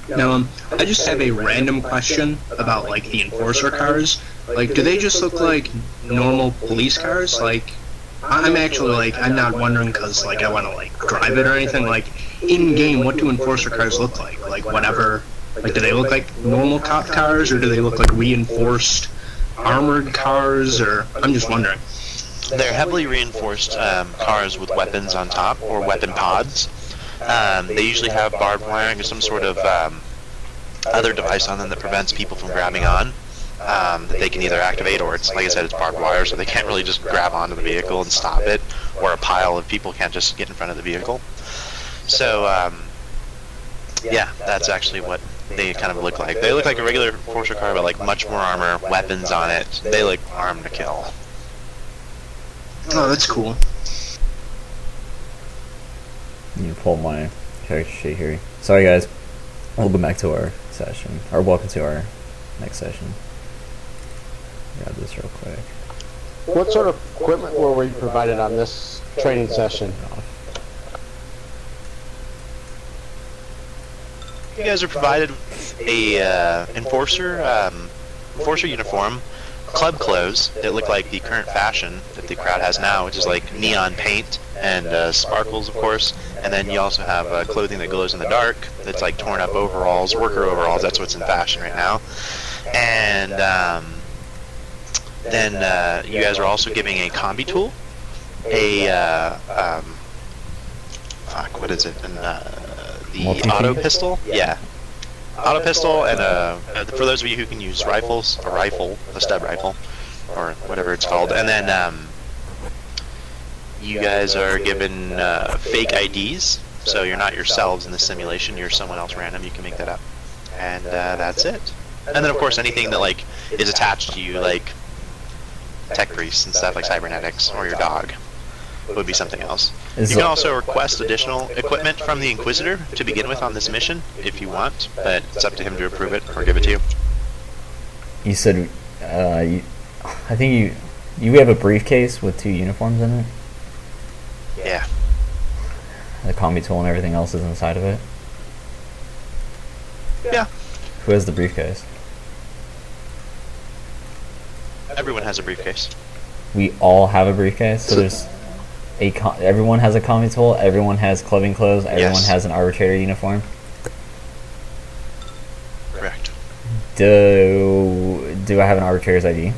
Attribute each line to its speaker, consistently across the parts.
Speaker 1: Now, I just have a random question about, like, the Enforcer cars. Like, do they just look like normal police cars? Like, I'm actually, like, I'm not wondering because, like, I want to, like, drive it or anything. Like, in-game, what do Enforcer cars look like? Like, whatever, like, do they look like normal cop cars, or do they look like reinforced armored cars, or, I'm just wondering.
Speaker 2: They're heavily reinforced cars with weapons on top, or weapon pods. They usually have barbed wiring or some sort of other device on them that prevents people from grabbing on. That they can either activate, or it's, like I said, it's barbed wire, so they can't really just grab onto the vehicle and stop it, or a pile of people can't just get in front of the vehicle. So, yeah, that's actually what they kind of look like. They look like a regular Enforcer car, but like much more armor, weapons on it. They look armed to kill.
Speaker 1: Oh, that's cool.
Speaker 3: You pull my character sheet here. Sorry guys, welcome back to our session, or welcome to our next session. Grab this real quick.
Speaker 4: What sort of equipment were we provided on this training session?
Speaker 2: You guys are provided a enforcer uniform, club clothes that look like the current fashion that the crowd has now, which is like neon paint and sparkles, of course. And then you also have clothing that glows in the dark. That's like torn up overalls, worker overalls. That's what's in fashion right now. And then you guys are also giving a combi tool, what is it? And the auto pistol. Yeah. Auto pistol, and for those of you who can use rifles, a stub rifle, or whatever it's called, and then you guys are given fake IDs, so you're not yourselves in the simulation, you're someone else random, you can make that up, and that's it. And then of course anything that like is attached to you, like tech priests and stuff like cybernetics, or your dog, would be something else. You can also request additional equipment from the Inquisitor to begin with on this mission, if you want, but it's up to him to approve it or give it to you.
Speaker 3: You said, I think you have a briefcase with 2 uniforms in it?
Speaker 2: Yeah.
Speaker 3: The combi tool and everything else is inside of it?
Speaker 2: Yeah.
Speaker 3: Who has the briefcase?
Speaker 2: Everyone has a briefcase.
Speaker 3: We all have a briefcase, so there's everyone has a combi tool, everyone has clubbing clothes, everyone has an arbitrator uniform.
Speaker 2: Correct.
Speaker 3: Do I have an arbitrator's ID?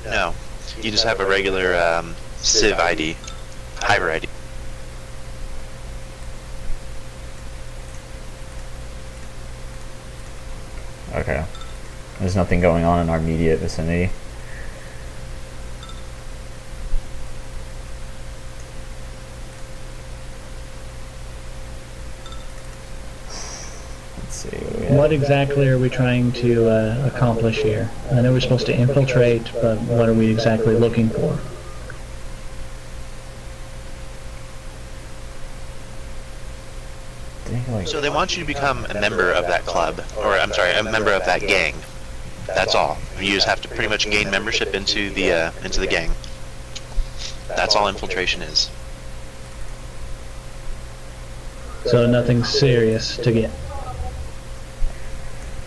Speaker 2: No. You just have a regular Civ ID, Hyper ID.
Speaker 3: Okay. There's nothing going on in our immediate vicinity.
Speaker 5: What exactly are we trying to accomplish here? I know we're supposed to infiltrate, but what are we exactly looking for?
Speaker 2: So they want you to become a member of that club, or I'm sorry, a member of that gang. That's all. You just have to pretty much gain membership into the gang. That's all infiltration is.
Speaker 5: So nothing serious to get.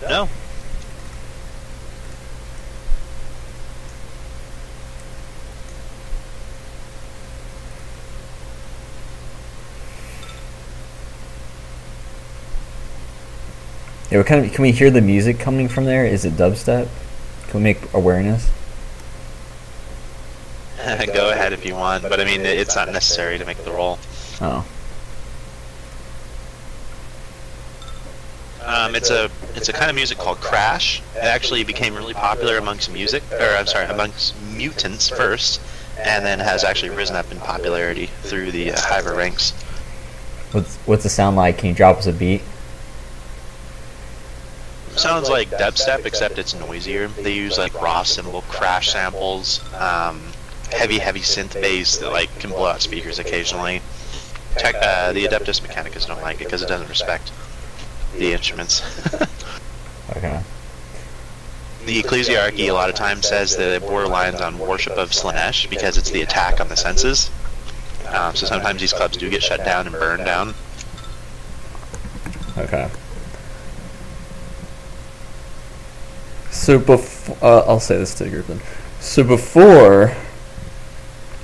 Speaker 2: No.
Speaker 3: Yeah, can we hear the music coming from there? Is it dubstep? Can we make awareness?
Speaker 2: Go ahead if you want, but I mean, it's not necessary to make the roll.
Speaker 3: Oh.
Speaker 2: It's a kind of music called crash. It actually became really popular amongst amongst mutants first, and then has actually risen up in popularity through the higher ranks.
Speaker 3: What's the sound like? Can you drop us a beat?
Speaker 2: Sounds like dubstep, except it's noisier. They use like raw cymbal crash samples, heavy synth bass that like can blow out speakers occasionally. The Adeptus Mechanicus don't like it because it doesn't respect the instruments.
Speaker 3: Okay.
Speaker 2: The Ecclesiarchy a lot of times says that it borderlines on worship of Slanesh because it's the attack on the senses. So sometimes these clubs do get shut down and burned down.
Speaker 3: Okay. So I'll say this to the group then. So before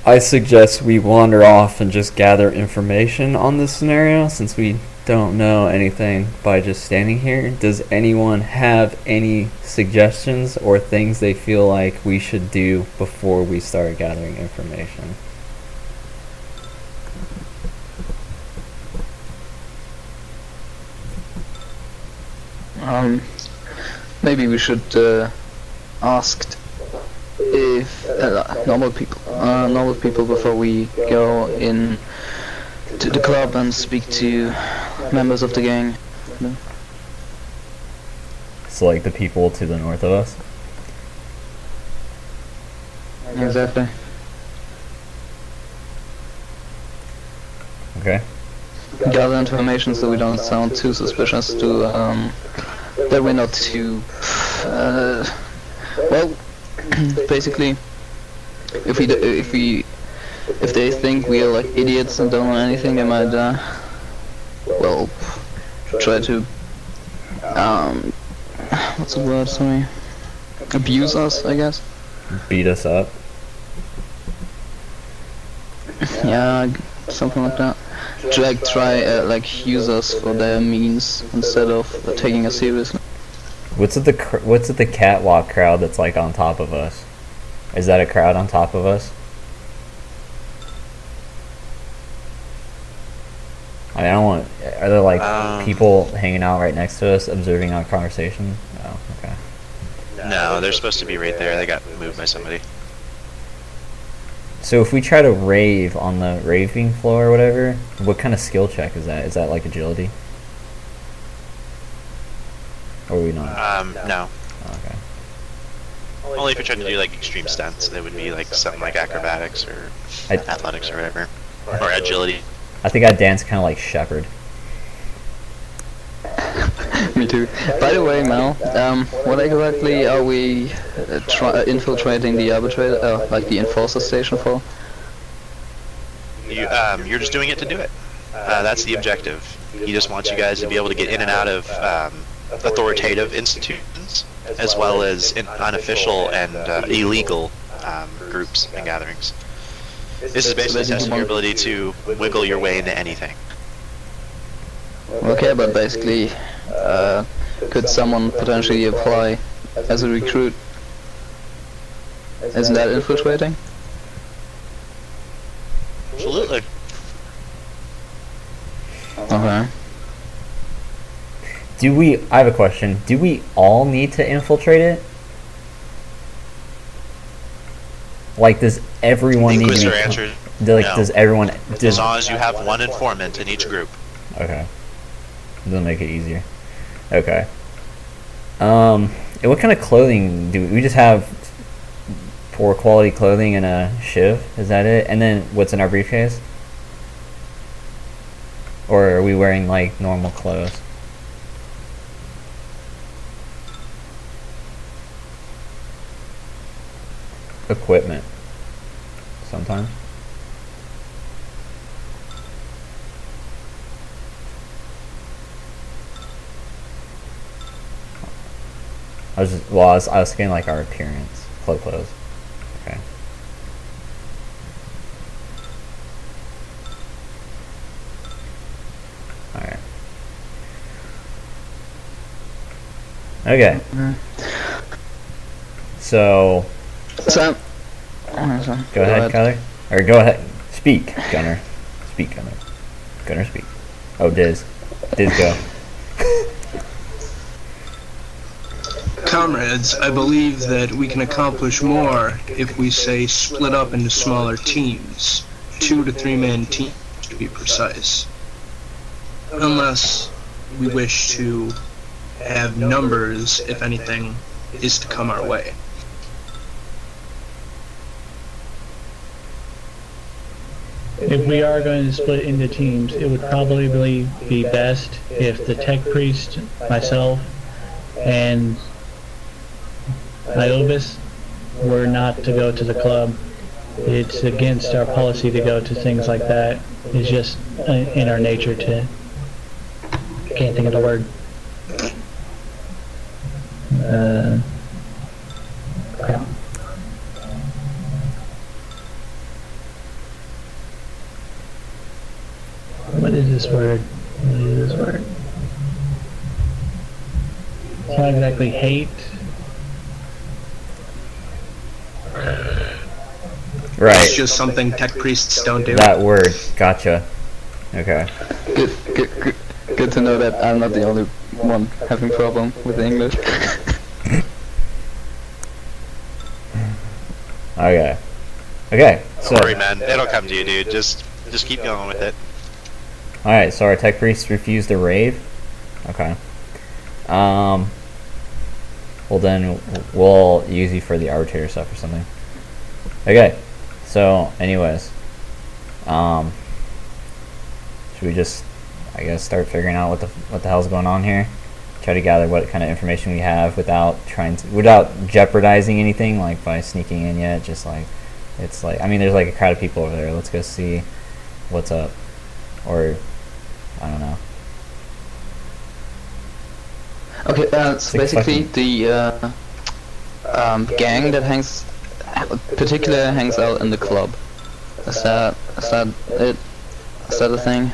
Speaker 3: I suggest we wander off and just gather information on this scenario, since we don't know anything by just standing here, does anyone have any suggestions or things they feel like we should do before we start gathering information?
Speaker 6: Maybe we should ask if normal people before we go in to the club and speak to members of the gang.
Speaker 3: So like the people to the north of us?
Speaker 6: Exactly.
Speaker 3: Okay.
Speaker 6: Gather information so we don't sound too suspicious to that we're not too well basically if they think we are like idiots and don't know anything, they might well try to what's the word, sorry, abuse us, I guess.
Speaker 3: Beat us up?
Speaker 6: Yeah, something like that. To like try like use us for their means instead of taking us seriously.
Speaker 3: What's at the catwalk crowd that's like on top of us? Is that a crowd on top of us? I mean, I don't want. Are there like people hanging out right next to us, observing our conversation? Oh, okay.
Speaker 2: No, they're supposed to be right there. They got moved by somebody.
Speaker 3: So if we try to rave on the raving floor or whatever, what kind of skill check is that? Is that like agility? Or are we not?
Speaker 2: No.
Speaker 3: Oh, okay.
Speaker 2: Only if you're trying to do like extreme stunts, it would be like something like acrobatics or athletics or whatever, or agility.
Speaker 3: I think I dance kind of like Shepherd.
Speaker 6: Me too. By the way, Mal, what exactly are we infiltrating the arbitrator, like the enforcer station for?
Speaker 2: You're just doing it to do it. That's the objective. He just wants you guys to be able to get in and out of authoritative institutions, as well as unofficial and illegal groups and gatherings. This is basically testing your ability to wiggle your way into anything.
Speaker 6: Okay, but basically, could someone potentially apply as a recruit? Isn't that infiltrating?
Speaker 2: Absolutely.
Speaker 6: Okay.
Speaker 3: I have a question. Do we all need to infiltrate it? Like, does everyone need to
Speaker 2: Inquisitor
Speaker 3: be...
Speaker 2: answered,
Speaker 3: Like,
Speaker 2: no.
Speaker 3: does everyone...
Speaker 2: As long as you have one informant in each group.
Speaker 3: Okay. That'll make it easier. Okay. And what kind of clothing do we just have? Poor quality clothing and a shiv? Is that it? And then what's in our briefcase? Or are we wearing like normal clothes? Equipment. Sometimes. I was thinking like our appearance, clothes. Okay. All right. Okay. So. Go ahead, Kyler. Or go ahead. Speak, Gunner. Speak, Gunner. Gunner, speak. Oh, Diz. Diz, go.
Speaker 1: Comrades, I believe that we can accomplish more if we say split up into smaller teams, 2 to 3 man teams to be precise. Unless we wish to have numbers if anything is to come our way.
Speaker 5: If we are going to split into teams, it would probably be best if the tech priest, myself, and Iobis were not to go to the club. It's against our policy to go to things like that. It's just in our nature to can't think of the word. Crap. What is this word? What is this word? It's not exactly hate.
Speaker 3: Right.
Speaker 1: It's just something tech priests don't do.
Speaker 3: That word. Gotcha. Okay.
Speaker 6: Good to know that I'm not the only one having problem with English.
Speaker 3: Okay. Okay. So.
Speaker 2: Don't worry, man. It'll come to you, dude. Just keep going with it.
Speaker 3: All right. So our tech priests refused to rave. Okay. Well then, we'll use you for the arbitrator stuff or something. Okay. So, anyways, should we just, I guess, start figuring out what the hell's going on here? Try to gather what kind of information we have without jeopardizing anything, like by sneaking in yet. Just like, it's like, I mean, there's like a crowd of people over there. Let's go see what's up, or I don't know.
Speaker 6: Okay, so basically the gang that hangs out in the club. Is that it? Is that a thing?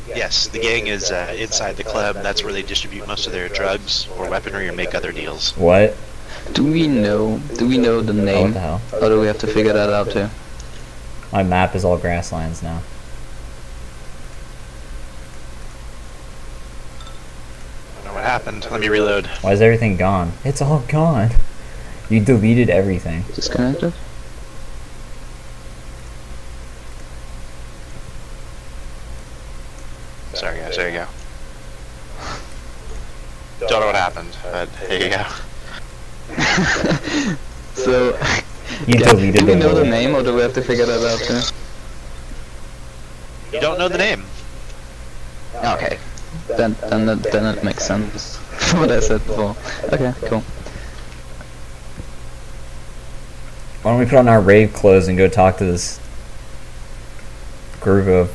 Speaker 2: Yes, the gang is inside the club. That's where they distribute most of their drugs or weaponry or make other deals.
Speaker 3: What?
Speaker 6: Do we know the name?
Speaker 3: What the hell?
Speaker 6: Or do we have to figure that out too?
Speaker 3: My map is all grasslands now.
Speaker 2: I don't know what happened. Let me reload.
Speaker 3: Why is everything gone? It's all gone. You deleted everything.
Speaker 6: Disconnected?
Speaker 2: Sorry guys, there you go. Don't know what happened, but there you go.
Speaker 6: So,
Speaker 3: You deleted
Speaker 6: do we
Speaker 3: the
Speaker 6: know the
Speaker 3: word.
Speaker 6: name or do we have to figure that out too?
Speaker 2: You don't know the name.
Speaker 6: Okay, then it makes sense. What I said before. Okay, cool.
Speaker 3: Why don't we put on our rave clothes and go talk to this group of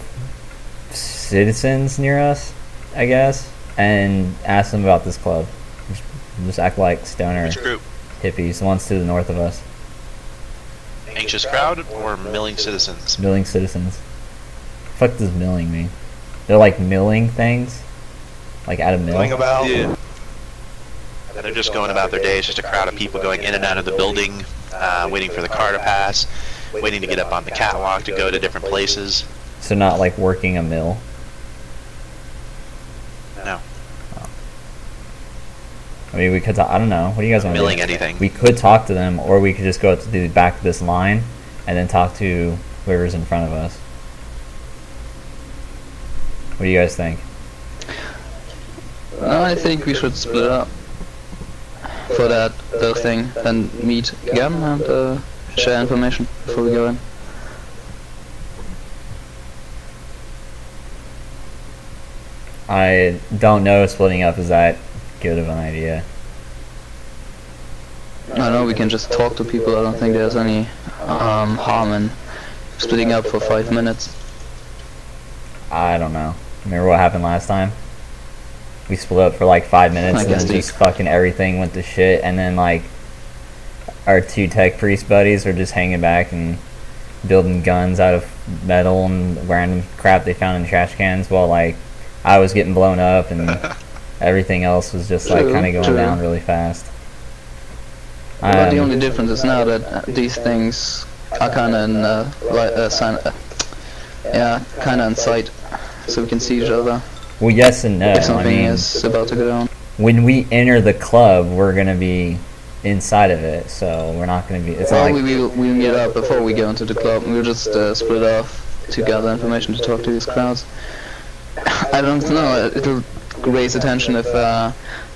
Speaker 3: citizens near us, I guess, and ask them about this club. Just act like stoner
Speaker 2: Which group?
Speaker 3: hippies, the ones to the north of us.
Speaker 2: Anxious crowd or milling citizens?
Speaker 3: Milling citizens. Fuck does milling mean? They're like milling things? Like at a mill?
Speaker 2: Going about? Yeah. They're just going about their day. It's just a crowd of people going in and out of the building, waiting for the car to pass, waiting to get up on the catwalk to go to different places.
Speaker 3: So not like working a mill?
Speaker 2: No.
Speaker 3: I mean, we could I don't know. What do you guys want to do?
Speaker 2: Milling anything.
Speaker 3: We could talk to them, or we could just go up to the back of this line and then talk to whoever's in front of us. What do you guys think?
Speaker 6: I think we should split up for that thing, then meet again and share information before we go in.
Speaker 3: I don't know if splitting up is that good of an idea.
Speaker 6: I don't know, we can just talk to people. I don't think there's any harm in splitting up for 5 minutes.
Speaker 3: I don't know. Remember what happened last time? We split up for like 5 minutes
Speaker 6: I
Speaker 3: and
Speaker 6: guess
Speaker 3: then just fucking everything went to shit, and then like our two tech priest buddies were just hanging back and building guns out of metal and random crap they found in trash cans while like I was getting blown up and everything else was just like kind of going down really fast.
Speaker 6: But the only difference is now that these things are kind of in kind of in sight, so we can see each other.
Speaker 3: Well, yes and no.
Speaker 6: If something
Speaker 3: I mean,
Speaker 6: is about to go down.
Speaker 3: when we enter the club, we're gonna be inside of it, so we're not gonna be. It's
Speaker 6: Well,
Speaker 3: not like
Speaker 6: we'll meet up before we go into the club. We'll just split off to gather information to talk to these crowds. I don't know. It'll raise attention if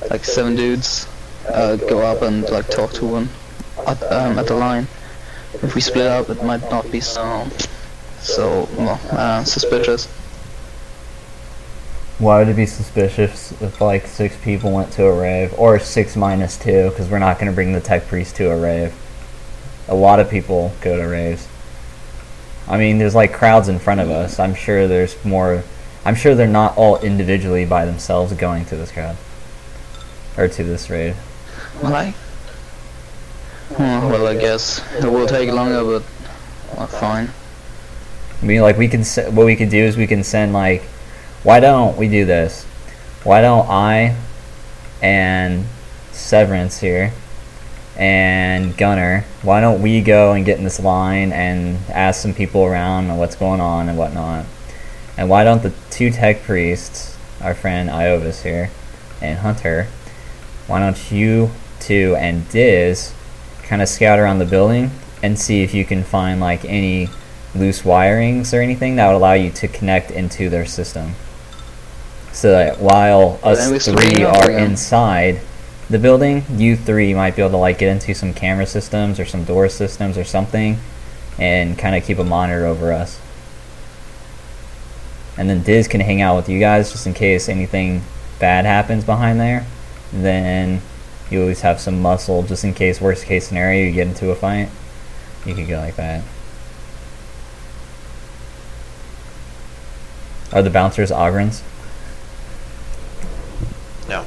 Speaker 6: like 7 dudes go up and like talk to one at the line. If we split up, it might not be so suspicious.
Speaker 3: why would it be suspicious if like 6 people went to a rave, or 6 minus 2, because we're not gonna bring the tech priest to a rave. A lot of people go to raves. I mean, there's like crowds in front of us. I'm sure there's more I'm sure they're not all individually by themselves going to this crowd. Or to this raid.
Speaker 6: Well, well, I guess it will take longer, but fine.
Speaker 3: I mean, like, what we could do is we can send, like, why don't we do this? Why don't I and Severance here and Gunner, why don't we go and get in this line and ask some people around on what's going on and whatnot? And why don't the 2 tech priests, our friend Iovis here and Hunter, why don't you 2 and Diz kind of scout around the building and see if you can find like any loose wirings or anything that would allow you to connect into their system, so that while us 3 are inside the building, you 3 might be able to like get into some camera systems or some door systems or something and kind of keep a monitor over us. And then Diz can hang out with you guys just in case anything bad happens behind there. Then you always have some muscle just in case, worst case scenario, you get into a fight. You could go like that. Are the bouncers Ogrins?
Speaker 2: No.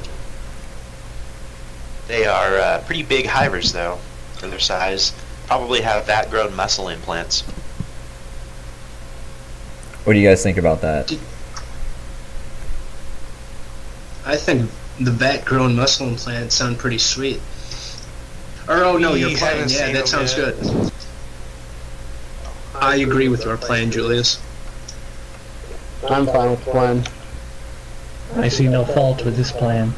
Speaker 2: They are pretty big hivers, though, for their size. Probably have vat-grown muscle implants.
Speaker 3: What do you guys think about that?
Speaker 1: I think the vat-grown muscle implants sound pretty sweet. Or, oh no, you're playing. Yeah, that sounds good. I agree with your plan, Julius.
Speaker 4: I'm fine with the plan.
Speaker 5: I see no fault with this plan.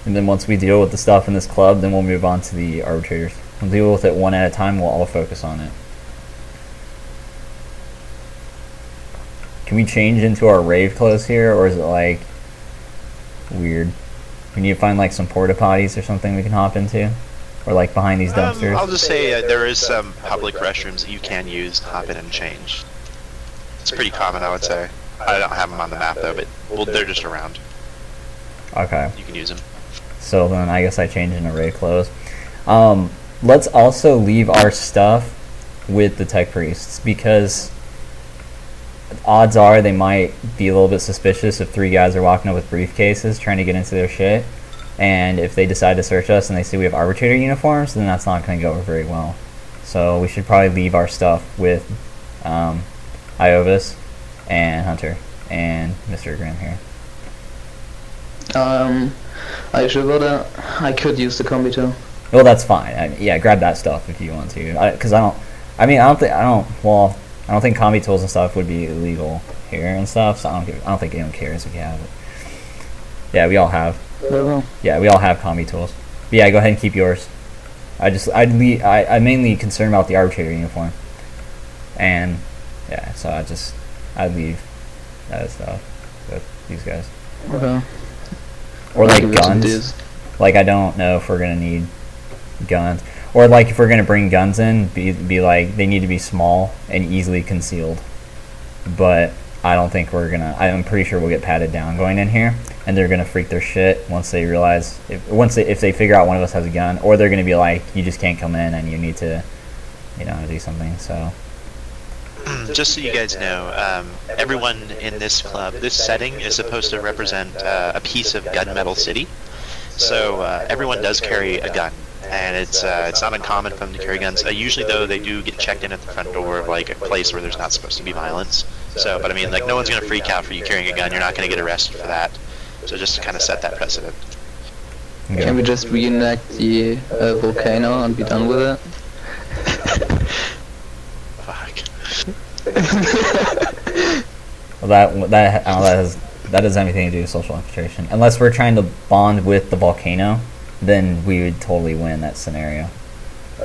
Speaker 3: And then once we deal with the stuff in this club, then we'll move on to the arbitrators. We'll deal with it one at a time. We'll all focus on it. Can we change into our rave clothes here, or is it like weird? We need to find like some porta potties or something we can hop into, or like behind these dumpsters.
Speaker 2: I'll just say there is some public restrooms that you can use, hop in and change. It's pretty common, I would say. I don't have them on the map though, but well, they're just around.
Speaker 3: Okay.
Speaker 2: You can use them.
Speaker 3: So then I guess I change into rave clothes. Let's also leave our stuff with the tech priests, because odds are they might be a little bit suspicious if 3 guys are walking up with briefcases trying to get into their shit. And if they decide to search us and they see we have arbitrator uniforms, then that's not going to go over very well. So we should probably leave our stuff with Iovis and Hunter and Mr. Grimm here.
Speaker 6: I should go there. I could use the combi too.
Speaker 3: Well, that's fine. Yeah, grab that stuff if you want to. Because I don't think combi tools and stuff would be illegal here and stuff. So I don't think anyone cares if you have it. Yeah, we all have. Yeah, we all have combi tools. But yeah, go ahead and keep yours. I'm mainly concerned about the arbitrator uniform. And yeah, so I'd leave that stuff with these guys.
Speaker 6: Okay.
Speaker 3: Or like guns. Like I don't know if we're gonna need guns. Or like if we're gonna bring guns in, be like they need to be small and easily concealed. But I don't think we're gonna. I'm pretty sure we'll get patted down going in here, and they're gonna freak their shit once they realize if they figure out one of us has a gun, or they're gonna be like, you just can't come in and you need to, do something. So.
Speaker 2: Just so you guys know, everyone in this club, this setting is supposed to represent a piece of Gunmetal City. So everyone does carry a gun, and it's not uncommon for them to carry guns. Usually, though, they do get checked in at the front door of like a place where there's not supposed to be violence. So, but I mean, like no one's gonna freak out for you carrying a gun. You're not gonna get arrested for that. So just to kind of set that precedent.
Speaker 3: Okay.
Speaker 6: Can we just reenact the volcano and be done with it?
Speaker 2: Fuck.
Speaker 3: Well, that doesn't have anything to do with social infiltration. Unless we're trying to bond with the volcano, then we would totally win that scenario.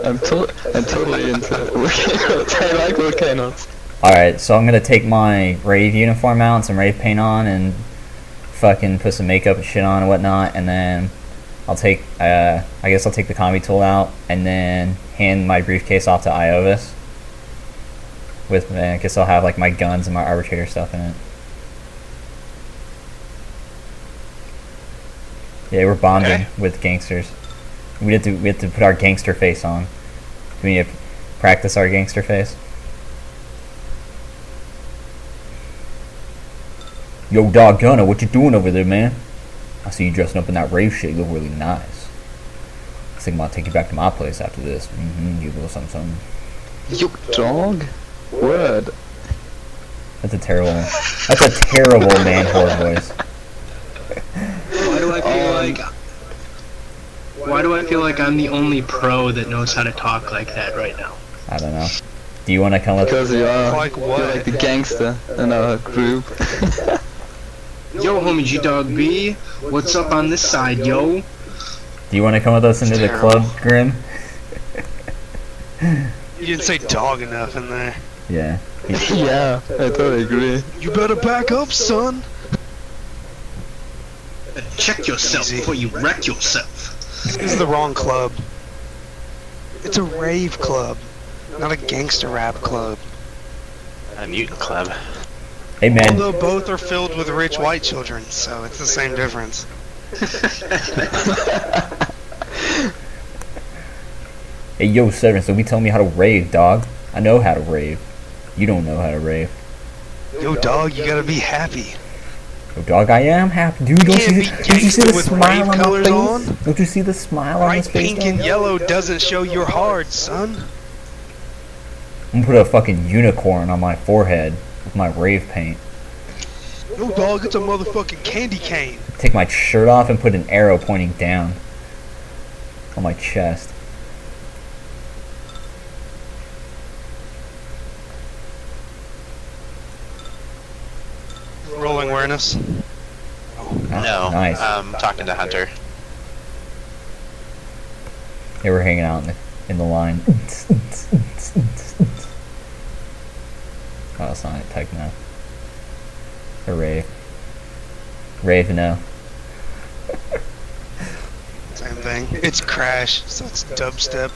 Speaker 6: I'm totally into volcanoes. I like volcanoes.
Speaker 3: Alright, so I'm gonna take my rave uniform out and some rave paint on and fucking put some makeup and shit on and whatnot, and then I'll take I guess I'll take the combi tool out and then hand my briefcase off to Iovis. I guess I'll have like my guns and my arbitrator stuff in it. Yeah, we're bonding with gangsters. We have to put our gangster face on. Do we need to practice our gangster face?
Speaker 7: Yo, Dog Gunner, what you doing over there, man? I see you dressing up in that rave shit. You look really nice. I think I'll take you back to my place after this. You little something.
Speaker 6: Yo, dog. Word.
Speaker 7: That's a terrible man whore voice.
Speaker 1: Why do I feel like... Why do I feel like I'm the only pro that knows how to talk like that right now?
Speaker 7: I don't know. Do you want to come with?
Speaker 6: Because you are.
Speaker 2: Like what?
Speaker 6: You're like the gangster in our group.
Speaker 1: Yo, homie G-Dog B, what's up on this side, yo?
Speaker 7: Do you want to come with us into the club, Grim?
Speaker 8: You didn't say dog enough in there.
Speaker 7: Yeah.
Speaker 6: Yeah, I totally agree.
Speaker 8: You better back up, son.
Speaker 1: Check yourself
Speaker 8: Easy.
Speaker 1: before you wreck yourself.
Speaker 8: This is the wrong club. It's a rave club, not a gangster rap club.
Speaker 2: A mutant club.
Speaker 7: Hey, man.
Speaker 8: Although both are filled with rich white children, so it's the same difference.
Speaker 7: Hey, yo, Severin, so be telling me how to rave, dog. I know how to rave. You don't know how to rave.
Speaker 8: Yo, dog, you gotta be happy.
Speaker 7: Yo, dog, I am happy. Dude, don't you see the
Speaker 8: gangster with
Speaker 7: smile
Speaker 8: rave
Speaker 7: on my
Speaker 8: colors
Speaker 7: face?
Speaker 8: on?
Speaker 7: Don't you see the smile on
Speaker 8: Bright
Speaker 7: his face?
Speaker 8: pink and
Speaker 7: dog?
Speaker 8: yellow doesn't show you're hard, son.
Speaker 7: I'm gonna put a fucking unicorn on my forehead with my rave paint.
Speaker 8: No, dog, it's a motherfucking candy cane.
Speaker 7: Take my shirt off and put an arrow pointing down on my chest.
Speaker 8: Rolling awareness.
Speaker 2: No,
Speaker 7: Nice.
Speaker 2: Talking to Hunter.
Speaker 7: They were hanging out in the line. Oh, Sonic Techno. Or Rave. Rave, no.
Speaker 8: Same thing. It's Crash, so it's dubstep.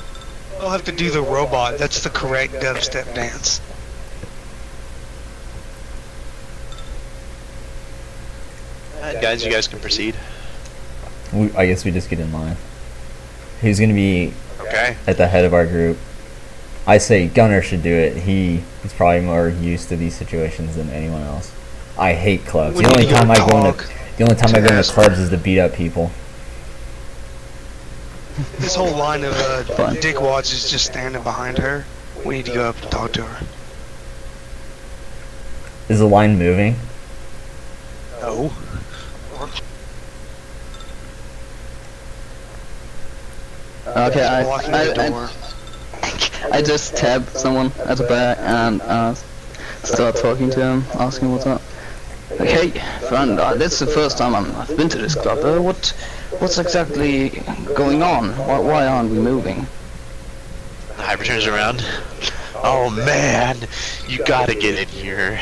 Speaker 8: I'll have to do the robot. That's the correct dubstep dance.
Speaker 2: Alright, guys, you guys can proceed.
Speaker 7: I guess we just get in line. Who's gonna be
Speaker 2: Okay.
Speaker 7: at the head of our group? I say Gunner should do it. He is probably more used to these situations than anyone else. I hate clubs.
Speaker 8: We
Speaker 7: The only
Speaker 8: need to
Speaker 7: time I
Speaker 8: go
Speaker 7: go into
Speaker 8: talk
Speaker 7: clubs is to beat up people.
Speaker 8: This whole line of dickwads is just standing behind her. We need to go up and talk to her.
Speaker 7: Is the line moving?
Speaker 8: No.
Speaker 6: Okay,
Speaker 8: Blocking the door.
Speaker 6: I just tab someone at the back and start talking to him, asking what's up. Like, hey, friend, this is the first time I've been to this club. What's exactly going on? Why aren't we moving?
Speaker 2: Hyper turns around. Oh man, you gotta get in here.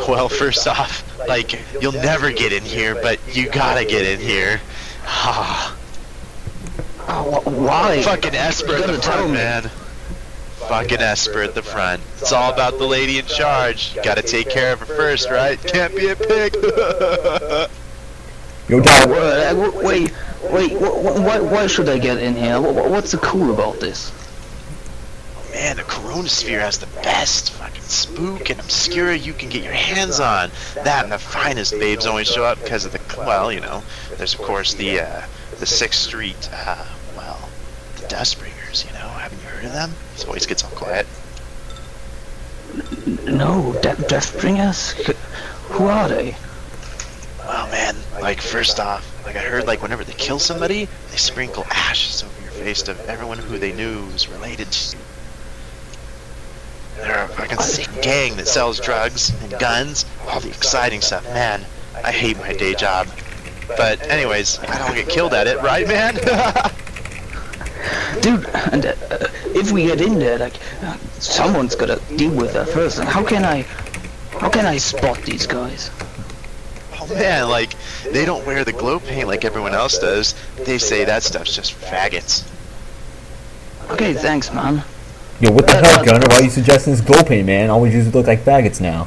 Speaker 2: Well, first off, like, you'll never get in here, but you gotta get in here. Ah.
Speaker 6: Why?
Speaker 2: Fucking Esper at
Speaker 6: You
Speaker 2: the
Speaker 6: gotta tell
Speaker 2: front,
Speaker 6: me.
Speaker 2: man. Fucking Esper at the front. It's all about the lady in charge. Gotta take care of her first, right? Can't be a pig.
Speaker 7: Yo, dog.
Speaker 6: Wait, why should I get in here? What's so cool about this?
Speaker 2: Man, the Coronasphere has the best fucking spook and obscura you can get your hands on. That and the finest babes always show up because of the, well, you know, there's of course the 6th Street, well, the Dustbringers, you know, haven't you heard of them? His voice gets all quiet.
Speaker 6: No, Deathbringers? Who are they?
Speaker 2: Well, man, like, first off, like, I heard, like, whenever they kill somebody, they sprinkle ashes over your face of everyone who they knew was related to you. They're a fucking sick gang that sells drugs and guns, all the exciting stuff. Man, I hate my day job. But anyways, I don't get killed at it, right, man?
Speaker 6: Dude, and if we get in there, like, someone's gotta deal with that first. How can I spot these guys?
Speaker 2: Oh man, like, they don't wear the glow paint like everyone else does. They say that stuff's just for faggots.
Speaker 6: Okay, thanks, man.
Speaker 7: Yo, what the hell, Gunner? Why are you suggesting this glow paint, man? All we do is look like faggots now.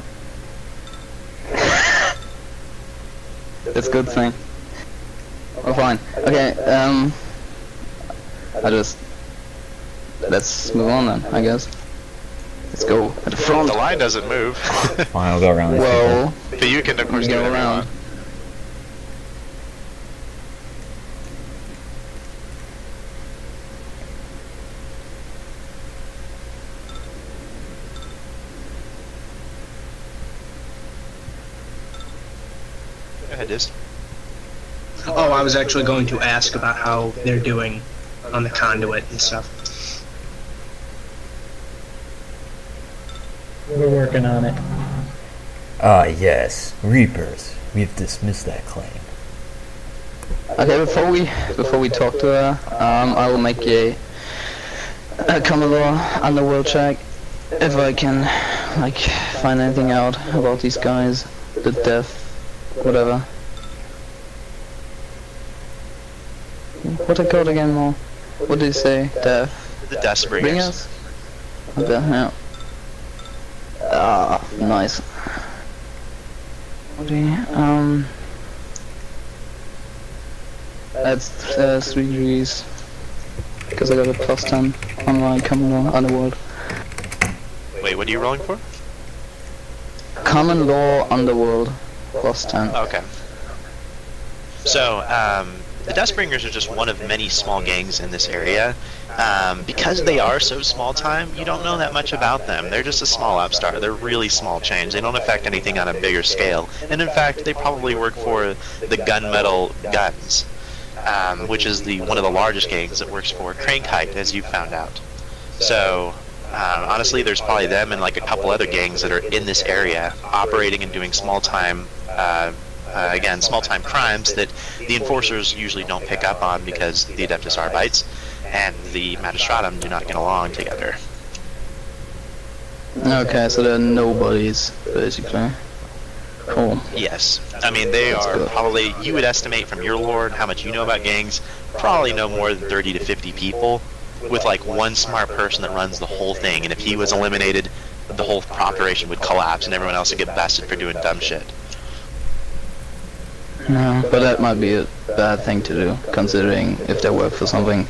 Speaker 6: That's a good thing. Oh, fine. Okay, let's move on then, I guess. Let's go at the front.
Speaker 2: The line doesn't move.
Speaker 7: Fine, I'll go around this.
Speaker 6: Well,
Speaker 2: But you can, of course, do
Speaker 6: go
Speaker 2: whatever you
Speaker 6: around.
Speaker 2: want. Go ahead, Diz.
Speaker 1: Oh, I was actually going to ask about how they're doing on the conduit and stuff.
Speaker 5: We're working on it.
Speaker 7: Ah, yes, Reapers. We've dismissed that claim.
Speaker 6: Okay, before we talk to her, I will make a Commodore underworld check if I can, like, find anything out about these guys, the death, whatever. What I called again, Mo? What did he say? Death.
Speaker 2: The Death
Speaker 6: Bringers? Okay, yeah. Ah, nice. Okay, that's 3 degrees. Because I got a +10 on my common law underworld.
Speaker 2: Wait, what are you rolling for?
Speaker 6: Common law underworld +10.
Speaker 2: Okay. So, the Deathbringers are just one of many small gangs in this area. Because they are so small time, you don't know that much about them. They're just a small upstart. They're really small change. They don't affect anything on a bigger scale. And in fact, they probably work for the Gunmetal Guns, which is one of the largest gangs that works for Crankite, as you found out. So, honestly, there's probably them and like a couple other gangs that are in this area, operating and doing small-time small-time crimes that the enforcers usually don't pick up on because the Adeptus Arbites and the Magistratum do not get along together.
Speaker 6: Okay, so they're nobodies, basically. Cool.
Speaker 2: Yes. I mean, they are probably, you would estimate from your lore and how much you know about gangs, probably no more than 30 to 50 people, with like one smart person that runs the whole thing, and if he was eliminated, the whole operation would collapse and everyone else would get bested for doing dumb shit.
Speaker 6: No, but that might be a bad thing to do, considering if they work for something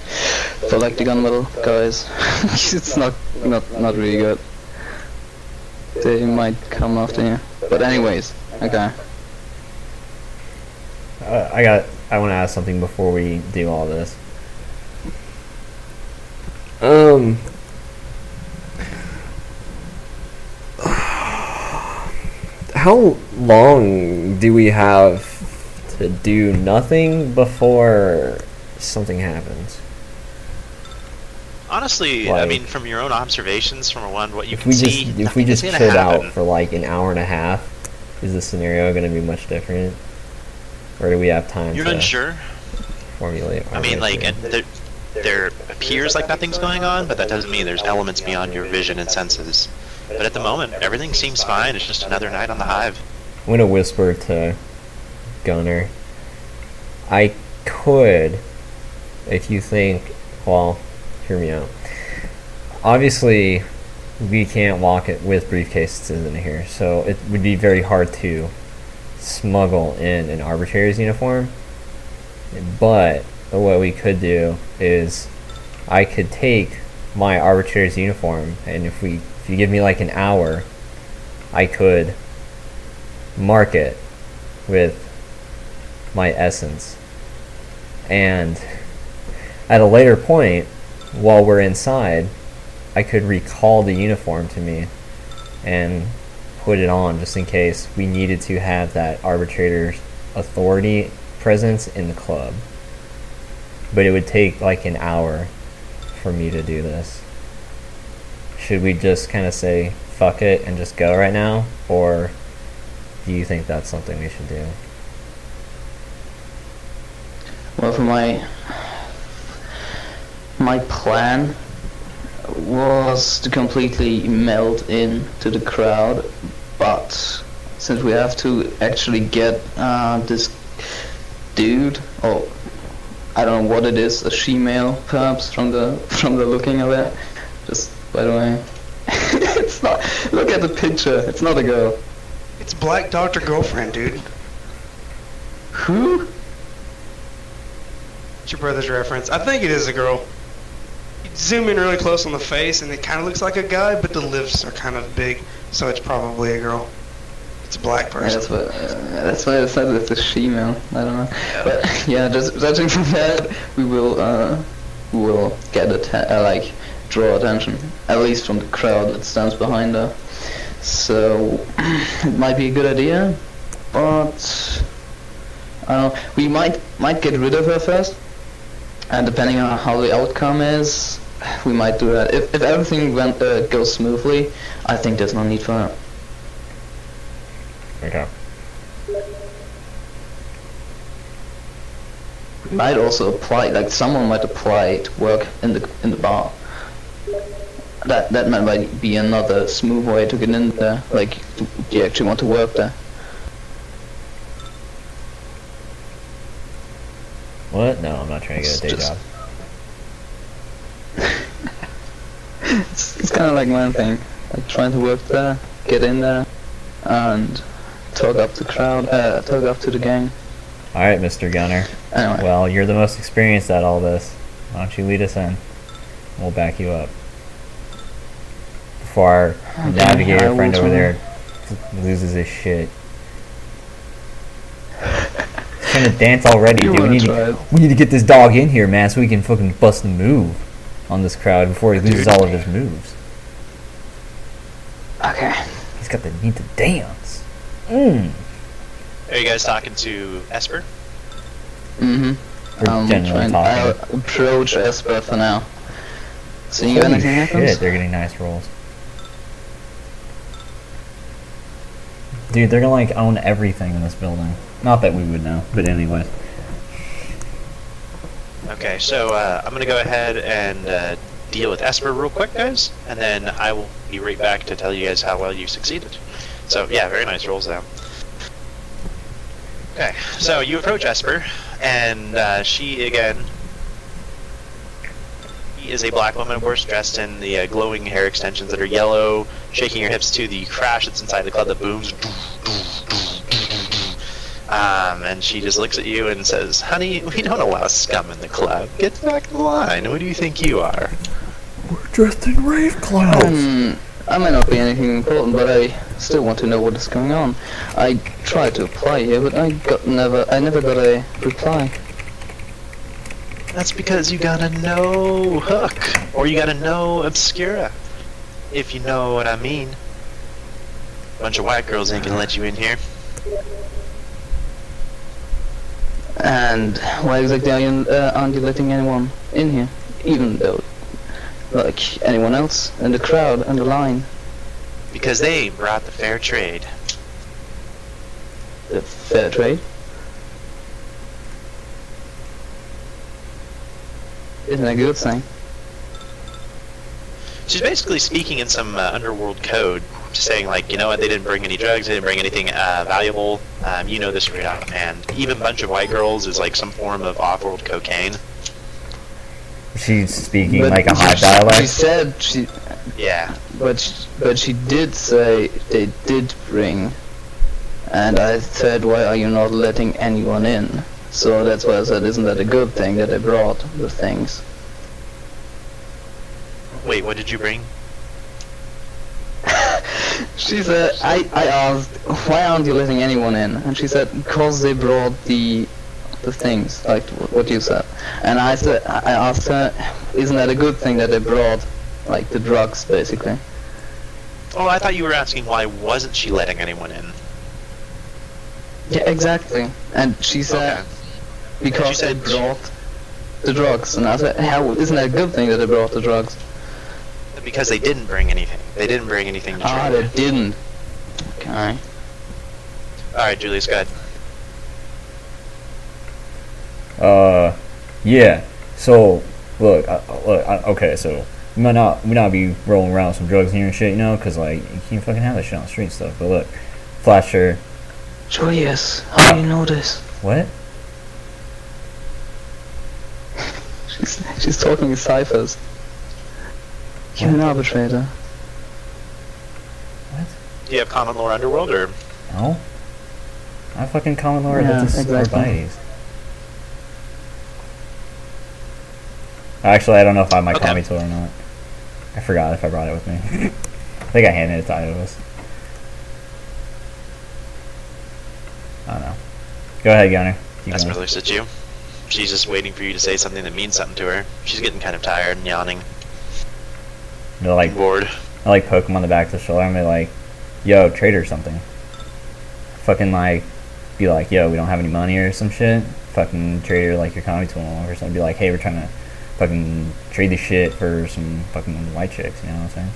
Speaker 6: for like the gunmetal guys. It's not really good. They might come after you. But anyways, okay.
Speaker 7: I want to ask something before we do all this.
Speaker 3: How long do we have to do nothing before something happens?
Speaker 2: Honestly, I mean, from your own observations, from what you can see,
Speaker 3: If we just
Speaker 2: nothing's
Speaker 3: chilled
Speaker 2: gonna happen.
Speaker 3: out for like an hour and a half, is the scenario going to be much different? Or do we have time
Speaker 2: You're
Speaker 3: to
Speaker 2: unsure?
Speaker 3: formulate?
Speaker 2: I mean, like, there appears like nothing's going on, but that doesn't mean there's elements beyond your vision and senses. But at the moment, everything seems fine. It's just another night on the Hive.
Speaker 3: I'm going to whisper to Gunner. I could, if you think, well, hear me out. Obviously, we can't walk it with briefcases in here, so it would be very hard to smuggle in an arbitrator's uniform. But what we could do is I could take my arbitrator's uniform, and if you give me like an hour, I could mark it with my essence, and at a later point while we're inside I could recall the uniform to me and put it on just in case we needed to have that arbitrator's authority presence in the club. But it would take like an hour for me to do this. Should we just kind of say fuck it and just go right now, or do you think that's something we should do?
Speaker 6: Well, for my plan was to completely meld into the crowd, but since we have to actually get this dude, or I don't know what it is, a she-male perhaps from the looking of it. Just by the way, it's not. Look at the picture. It's not a girl.
Speaker 8: It's Black Doctor Girlfriend, dude.
Speaker 6: Who?
Speaker 8: It's your brother's reference. I think it is a girl. zoom in really close on the face, and it kind of looks like a guy, but the lips are kind of big, so it's probably a girl. It's a black person.
Speaker 6: That's why I said it's a she-male. I don't know. But yeah, just judging from that, we will get draw attention, at least from the crowd that stands behind her. So it might be a good idea, but I don't know. We might get rid of her first, and depending on how the outcome is, we might do that. If everything goes smoothly, I think there's no need for her.
Speaker 7: Okay.
Speaker 6: Might also apply, like someone might apply to work in the bar. That might be another smooth way to get in there. Like, do you actually want to work there?
Speaker 7: What? No, I'm not trying to get a day job.
Speaker 6: It's kind of like my thing, like trying to work there, get in there, and talk up the crowd, talk up to the gang.
Speaker 7: Alright, Mr. Gunner.
Speaker 6: Anyway.
Speaker 7: Well, you're the most experienced at all this. Why don't you lead us in? We'll back you up. Before our navigator friend over there loses his shit. He's trying to dance already, dude. We need to get this dog in here, man, so we can fucking bust a move on this crowd before he loses all of his moves.
Speaker 6: Okay.
Speaker 7: He's got the need to dance.
Speaker 2: Are you guys talking to Esper?
Speaker 6: Mm-hmm.
Speaker 7: We're generally talking.
Speaker 6: I'll approach Esper for now. Seeing if
Speaker 7: Holy
Speaker 6: anything
Speaker 7: shit,
Speaker 6: happens.
Speaker 7: they're getting nice rolls. Dude, they're gonna like own everything in this building. Not that we would know, but anyways.
Speaker 2: Okay, so I'm gonna go ahead and deal with Esper real quick, guys, and then I will be right back to tell you guys how well you succeeded. So yeah, very nice rolls though. Okay, so you approach Esper, and she again. She is a black woman, of course, dressed in the glowing hair extensions that are yellow, shaking her hips to the crash that's inside the club that booms. And she just looks at you and says, "Honey, we don't allow scum in the club. Get back in line. Who do you think you are?"
Speaker 3: We're dressed in rave clothes.
Speaker 6: I might not be anything important, but I still want to know what is going on. I tried to apply here, but I never got a reply.
Speaker 2: That's because you gotta know Hook, or you gotta know Obscura, if you know what I mean. Bunch of white girls ain't gonna let you in here.
Speaker 6: And why exactly aren't you letting anyone in here? Even though, like anyone else in the crowd and the line.
Speaker 2: Because they brought the fair trade.
Speaker 6: The fair trade? Isn't that a good thing?
Speaker 2: She's basically speaking in some underworld code, saying like, you know what, they didn't bring any drugs, they didn't bring anything valuable. You know this right out, and even bunch of white girls is like some form of off-world cocaine.
Speaker 7: She's speaking like a hot dialect.
Speaker 6: She said she.
Speaker 2: Yeah.
Speaker 6: But she did say they did bring, and I said, why are you not letting anyone in? So that's why I said, isn't that a good thing that they brought the things?
Speaker 2: Wait, what did you bring?
Speaker 6: She said, I asked, why aren't you letting anyone in? And she said, because they brought the things, like what you said. And I asked her, isn't that a good thing that they brought, like the drugs, basically?
Speaker 2: Oh, I thought you were asking why wasn't she letting anyone in?
Speaker 6: Yeah, exactly. And she said,
Speaker 2: Okay.
Speaker 6: because they brought the drugs. And I said, how isn't that a good thing that they brought the drugs?
Speaker 2: Because they didn't bring anything. They didn't bring anything to trade.
Speaker 6: They didn't. Okay.
Speaker 2: Alright, Julius, go ahead.
Speaker 7: Yeah. So, look, okay, so we might not be rolling around with some drugs here and shit, you know, because like you can't fucking have that shit on the street and stuff. But look, Flasher.
Speaker 6: Julius, how do you know this?
Speaker 7: What?
Speaker 6: She's talking in ciphers. You're an arbitrator.
Speaker 7: What?
Speaker 2: Do you have common lore underworld, or?
Speaker 7: No. I fucking common lore
Speaker 6: Yeah,
Speaker 7: that this
Speaker 6: exactly.
Speaker 7: Arbites. Actually, I don't know if I have my
Speaker 2: Okay.
Speaker 7: Kami tool or not. I forgot if I brought it with me. I think I handed it to Ios. I don't know. Go ahead, Gunner. Keep
Speaker 2: Esper
Speaker 7: going.
Speaker 2: looks at you. She's just waiting for you to say something that means something to her. She's getting kind of tired and yawning.
Speaker 7: They're like,
Speaker 2: Bored.
Speaker 7: I like poke him on the back of the shoulder and be like, yo, trade or something. Fucking like, be like, yo, we don't have any money or some shit. Fucking trade her like your Kami tool or something. Be like, hey, we're trying to fucking trade this shit for some fucking white chicks, you know what I'm saying?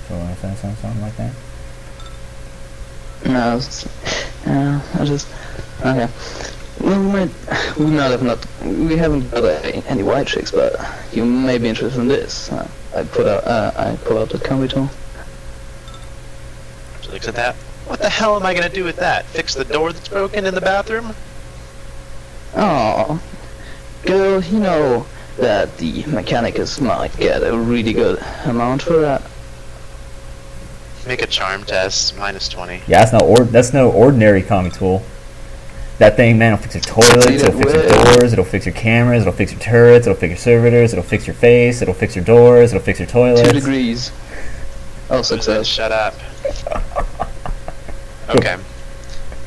Speaker 7: So, something like that.
Speaker 6: No, I just okay. Well, we haven't got any white chicks, but you may be interested in this. I pull out the Kami tool.
Speaker 2: She looks at that. What the hell am I gonna do with that? Fix the door that's broken in the bathroom?
Speaker 6: Oh, girl, you know that the mechanicus might get a really good amount for that.
Speaker 2: Make a charm test, -20.
Speaker 7: Yeah, that's no ordinary Kami tool. That thing, man, it'll fix your toilets, it'll fix your doors, it'll fix your cameras, it'll fix your turrets, it'll fix your servitors, it'll fix your face, it'll fix your doors, it'll fix your toilets.
Speaker 6: 2 degrees. Oh, success.
Speaker 2: Shut up. Okay.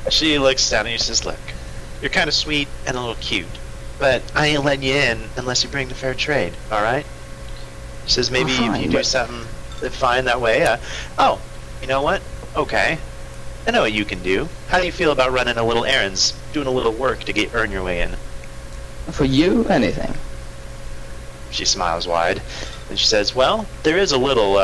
Speaker 2: She looks down and she says, look, you're kind of sweet and a little cute, but I ain't letting you in unless you bring the fair trade, alright? She says, maybe
Speaker 6: fine,
Speaker 2: if you do
Speaker 6: but-
Speaker 2: something fine that way, oh, you know what? Okay. I know what you can do. How do you feel about running a little errands, doing a little work to earn your way in?
Speaker 6: For you, anything.
Speaker 2: She smiles wide, and she says, well, there is a little,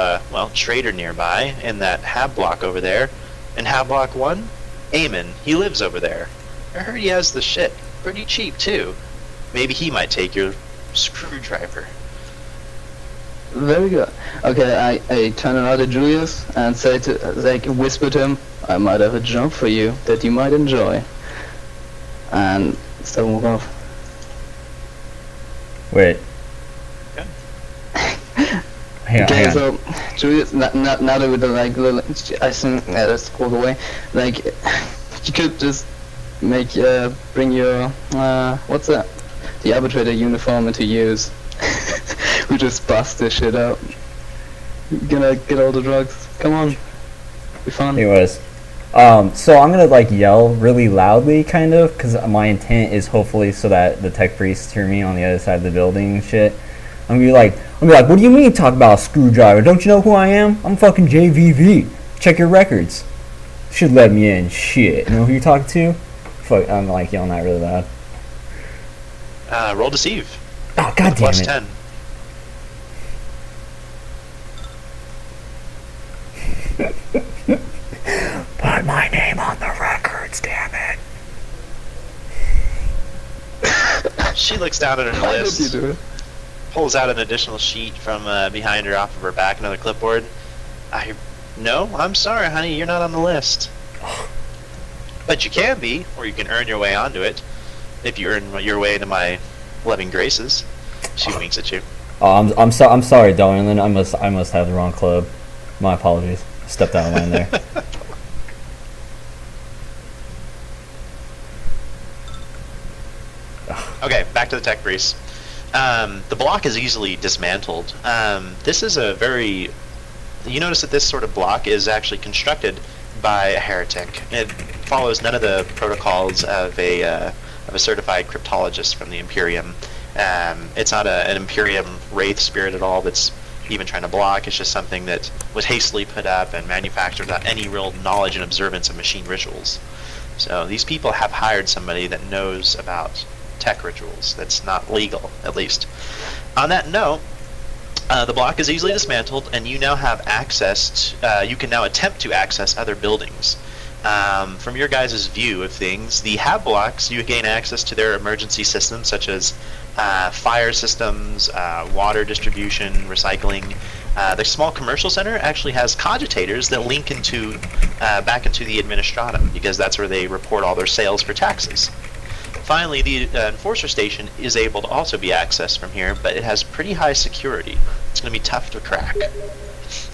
Speaker 2: trader nearby in that hab block over there. In hab block 1, Eamon, he lives over there. I heard he has the shit. Pretty cheap, too. Maybe he might take your screwdriver.
Speaker 6: Very good. Okay, I turn around to Julius and say whisper to him, I might have a job for you that you might enjoy. And so move off.
Speaker 7: Wait.
Speaker 2: Okay.
Speaker 7: Hang on,
Speaker 6: Okay,
Speaker 7: hang on.
Speaker 6: so Julius, now that with the little, I think let's walk away. You could just bring your what's that? The arbitrator uniform into use. We just bust this shit out. Gonna get all the drugs. Come on, be fun.
Speaker 7: Anyways, so I'm gonna like yell really loudly, kind of, because my intent is hopefully so that the tech priests hear me on the other side of the building and shit. I'm gonna be like, what do you mean talk about a screwdriver? Don't you know who I am? I'm fucking JVV. Check your records. Should let me in. Shit. You know who you're talking to? Fuck, I'm like yelling that really loud.
Speaker 2: Roll deceive.
Speaker 7: Oh, god damn
Speaker 2: Plus
Speaker 7: it.
Speaker 2: 10.
Speaker 7: Put my name on the records, damn it.
Speaker 2: She looks down at her
Speaker 6: Why did you
Speaker 2: list,
Speaker 6: do it?
Speaker 2: pulls out an additional sheet from behind her off of her back, another clipboard. No, I'm sorry, honey, you're not on the list. But you can be, or you can earn your way onto it, if you earn your way into my loving graces. She winks at you.
Speaker 7: Oh, I'm sorry, darling. I must have the wrong club. My apologies. Stepped out of line there.
Speaker 2: Okay, back to the tech priest. The block is easily dismantled. This is a very... You notice that this sort of block is actually constructed by a heretic. It follows none of the protocols of a certified cryptologist from the Imperium. It's not an Imperium wraith spirit at all that's even trying to block. It's just something that was hastily put up and manufactured without any real knowledge and observance of machine rituals. So these people have hired somebody that knows about tech rituals. That's not legal, at least. On that note, the block is easily dismantled, and you now have access you can now attempt to access other buildings. From your guys' view of things, the hab blocks, you gain access to their emergency systems, such as fire systems, water distribution, recycling. The small commercial center actually has cogitators that link into back into the administratum, because that's where they report all their sales for taxes. Finally, the enforcer station is able to also be accessed from here, but it has pretty high security. It's going to be tough to crack.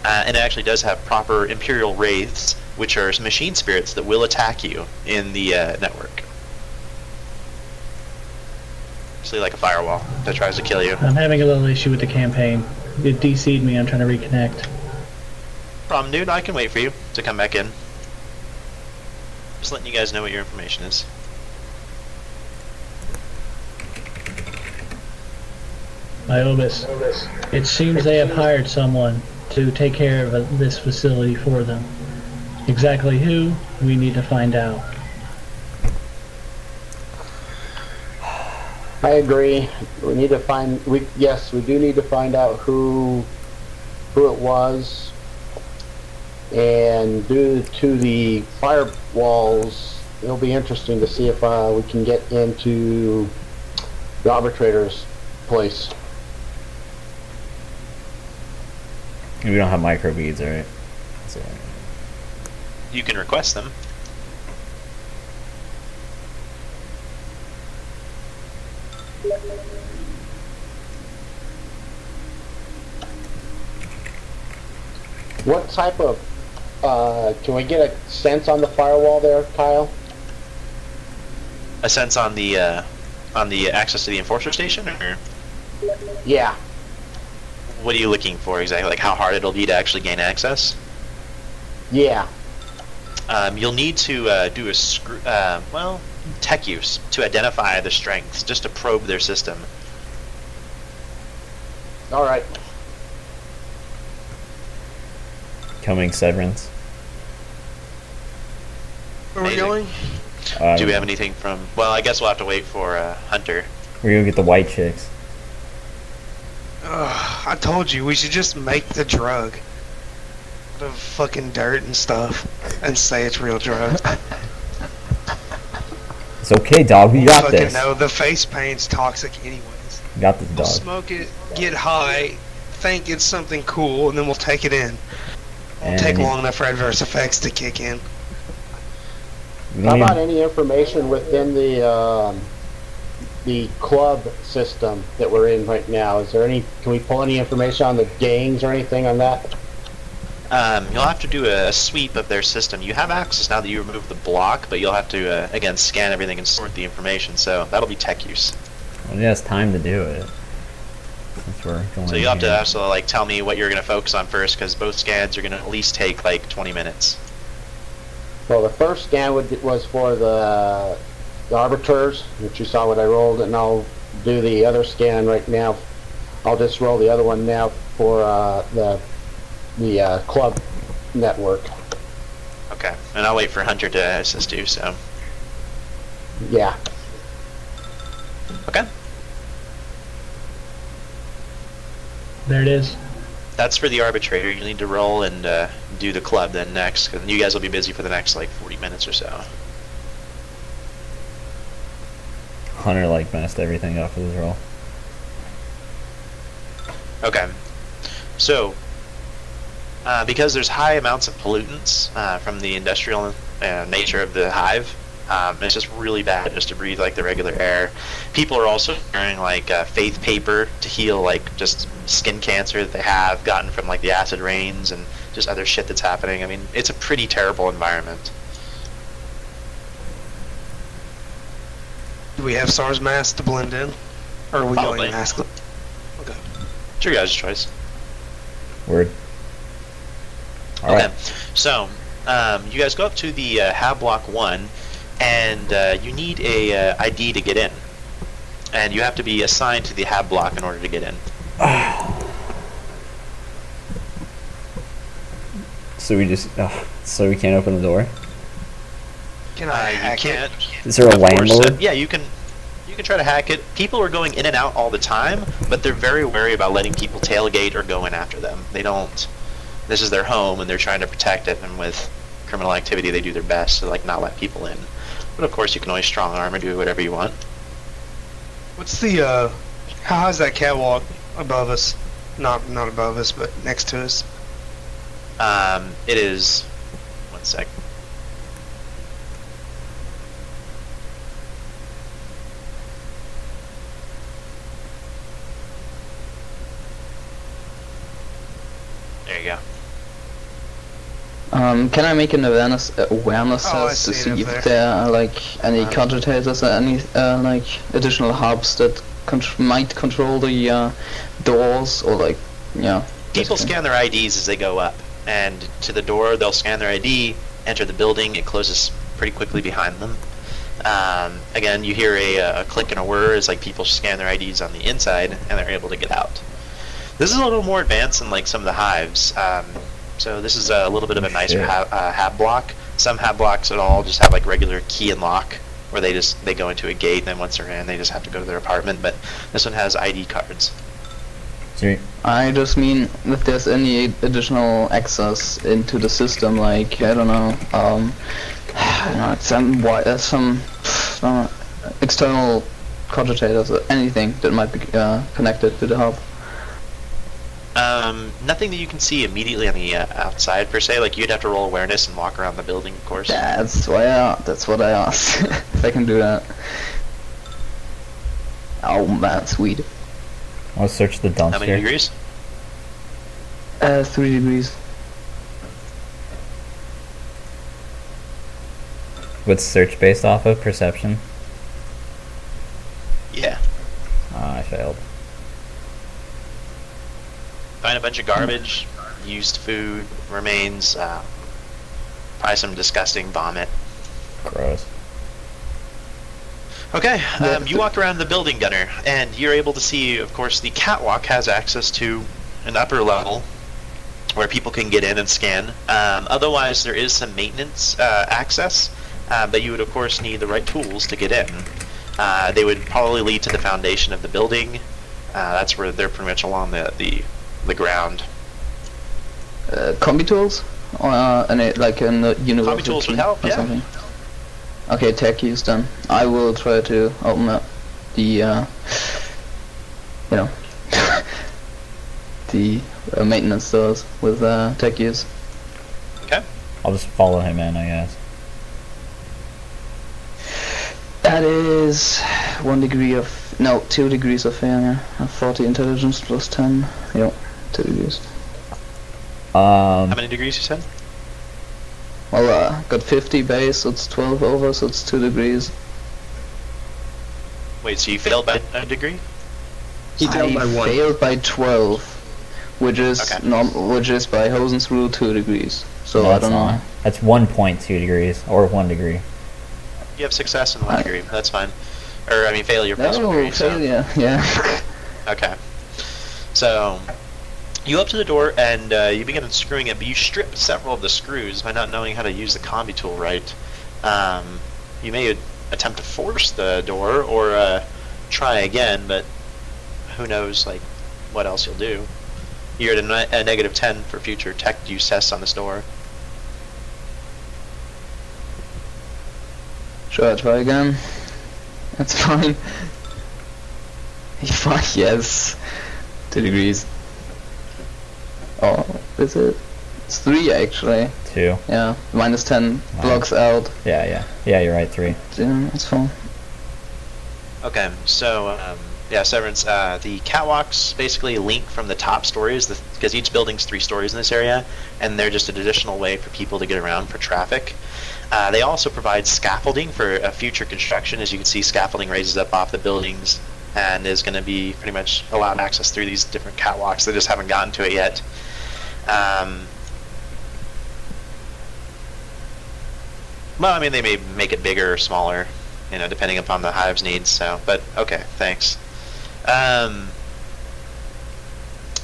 Speaker 2: And it actually does have proper Imperial Wraiths, which are machine spirits that will attack you in the network. essentially like a firewall that tries to kill you.
Speaker 5: I'm having a little issue with the campaign. It DC'd me. I'm trying to reconnect.
Speaker 2: Problem, dude. I can wait for you to come back in. Just letting you guys know what your information is.
Speaker 5: Iobis, it seems they have hired someone to take care of this facility for them. Exactly who, we need to find out.
Speaker 4: I agree. We need to find. Yes, we do need to find out who it was, and due to the firewalls, it'll be interesting to see if we can get into the arbitrator's place.
Speaker 7: We don't have microbeads, right? So.
Speaker 2: You can request them.
Speaker 4: What type of, can we get a sense on the firewall there, Kyle?
Speaker 2: A sense on the access to the enforcer station, or
Speaker 4: Yeah.
Speaker 2: what are you looking for exactly? Like how hard it'll be to actually gain access?
Speaker 4: Yeah.
Speaker 2: You'll need to do a tech use to identify the strengths, just to probe their system.
Speaker 4: All right.
Speaker 7: Coming severance.
Speaker 8: Where are we going?
Speaker 2: Do we have anything from... Well, I guess we'll have to wait for Hunter.
Speaker 7: We're gonna get the white chicks.
Speaker 8: I told you, we should just make the drug. Out of fucking dirt and stuff. And say it's real drugs.
Speaker 7: It's okay, dog. We got
Speaker 8: fucking
Speaker 7: this.
Speaker 8: No, the face paint's toxic anyways.
Speaker 7: We got this,
Speaker 8: We'll
Speaker 7: dog.
Speaker 8: smoke it, get high, think it's something cool, and then we'll take it in. Won't
Speaker 7: And
Speaker 8: take long enough for adverse effects to kick in.
Speaker 4: How about any information within the club system that we're in right now? Is there any? Can we pull any information on the gangs or anything on that?
Speaker 2: You'll have to do a sweep of their system. You have access now that you removed the block, but you'll have to, again, scan everything and sort the information, so that'll be tech use.
Speaker 7: Well, it has time to do it. Since we're going
Speaker 2: So you'll have to
Speaker 7: here.
Speaker 2: also, like, tell me what you're going to focus on first, because both scans are going to at least take, like, 20 minutes.
Speaker 4: Well, the first scan was for the arbiters, which you saw what I rolled, and I'll do the other scan right now. I'll just roll the other one now for the club network.
Speaker 2: Okay, and I'll wait for Hunter to assist you, so...
Speaker 4: Yeah.
Speaker 2: Okay.
Speaker 5: There it is.
Speaker 2: That's for the arbitrator. You need to roll and do the club then next, because you guys will be busy for the next, like, 40 minutes or so.
Speaker 7: Hunter like messed everything up with his roll.
Speaker 2: Okay. So, because there's high amounts of pollutants from the industrial nature of the hive, it's just really bad just to breathe like the regular air. People are also wearing like faith paper to heal like just skin cancer that they have gotten from like the acid rains and just other shit that's happening. I mean, it's a pretty terrible environment.
Speaker 8: Do we have SARS masks to blend in? Or are we
Speaker 2: Probably.
Speaker 8: going maskless? Okay.
Speaker 2: It's your guys' choice.
Speaker 7: Word. All
Speaker 2: Okay.
Speaker 7: right.
Speaker 2: So, you guys go up to the Hab Block 1, and you need a ID to get in. And you have to be assigned to the Hab Block in order to get in.
Speaker 3: So we just, so we can't open the door.
Speaker 8: Can I
Speaker 2: You
Speaker 8: hack
Speaker 2: can't.
Speaker 3: Is there a
Speaker 2: Of course,
Speaker 3: landlord?
Speaker 2: yeah, you can try to hack it. People are going in and out all the time, but they're very wary about letting people tailgate or go in after them. They don't. This is their home, and they're trying to protect it. And with criminal activity, they do their best to like not let people in. But of course, you can always strong arm or do whatever you want.
Speaker 8: What's the, how high is that catwalk above us? Not above us, but next to us.
Speaker 2: It is. 1 sec. There you go.
Speaker 6: Can I make an awareness
Speaker 8: Oh, I
Speaker 6: test to
Speaker 8: see it
Speaker 6: see
Speaker 8: up
Speaker 6: if
Speaker 8: there.
Speaker 6: there are like any countertasers or any like additional hubs that might control the doors or like, yeah.
Speaker 2: People scan their IDs as they go up, and to the door they'll scan their ID, enter the building, it closes pretty quickly behind them. Again, you hear a click and a whir as like people scan their IDs on the inside, and they're able to get out. This is a little more advanced than like some of the hives. So this is a little bit of a nicer hab block. Some hab blocks at all just have like regular key and lock, where they go into a gate, and then once they're in, they just have to go to their apartment. But this one has ID cards.
Speaker 7: Sweet.
Speaker 6: I just mean if there's any additional access into the system, like I don't know, some external cogitators or anything that might be connected to the hub.
Speaker 2: Nothing that you can see immediately on the outside per se. Like you'd have to roll awareness and walk around the building, of course.
Speaker 6: That's what I asked. If I can do that. Oh man, sweet.
Speaker 7: I'll search the dumpster.
Speaker 2: How many degrees?
Speaker 6: 3 degrees.
Speaker 7: What's search based off of? Perception?
Speaker 2: Yeah.
Speaker 7: Ah, I failed.
Speaker 2: Find a bunch of garbage, used food, remains, probably some disgusting vomit.
Speaker 7: Gross.
Speaker 2: Okay, you walk around the building, Gunner, and you're able to see, of course, the catwalk has access to an upper level where people can get in and scan. Otherwise, there is some maintenance access, but you would, of course, need the right tools to get in. They would probably lead to the foundation of the building. That's where they're pretty much along the ground.
Speaker 6: Combi tools? Or like in the university?
Speaker 2: Combi tools would help, yeah.
Speaker 6: Something? Okay, tech use then. I will try to open up the, the maintenance doors with tech use.
Speaker 2: Okay.
Speaker 7: I'll just follow him in, I guess.
Speaker 6: That is 2 degrees of failure. 40 intelligence plus 10. Yep, 2 degrees.
Speaker 2: How many degrees you said?
Speaker 6: Well, got 50 base, so it's 12 over, so it's 2 degrees.
Speaker 2: Wait, so you failed by a degree?
Speaker 1: He failed by 1.
Speaker 6: Failed by 12, which is
Speaker 2: Okay.
Speaker 6: which is by Hosen's rule 2 degrees. So
Speaker 7: No,
Speaker 6: I
Speaker 7: it's
Speaker 6: don't know.
Speaker 7: not. That's 1.2 degrees, or 1 degree.
Speaker 2: You have success in 1 degree. That's fine. Or, I mean, failure plus 1 degree. So.
Speaker 6: failure, yeah.
Speaker 2: Okay. So, you up to the door and you begin unscrewing it, but you strip several of the screws by not knowing how to use the combi tool right. You may attempt to force the door or try again, but who knows like what else you'll do. You're at a negative 10 for future tech use tests on this door.
Speaker 6: Sure, I'll try again. That's fine. Yes. 2 degrees. Oh, is it? It's 3 actually.
Speaker 7: 2.
Speaker 6: Yeah, minus 10 blocks out.
Speaker 7: Yeah, you're right, 3.
Speaker 6: Yeah, that's fine.
Speaker 2: Okay, so yeah, Severance, the catwalks basically link from the top stories, because each building's 3 stories in this area, and they're just an additional way for people to get around for traffic. They also provide scaffolding for future construction. As you can see, scaffolding raises up off the buildings and is going to be pretty much allowed access through these different catwalks. They just haven't gotten to it yet. Well, I mean, they may make it bigger or smaller, you know, depending upon the hive's needs. So, but okay, thanks.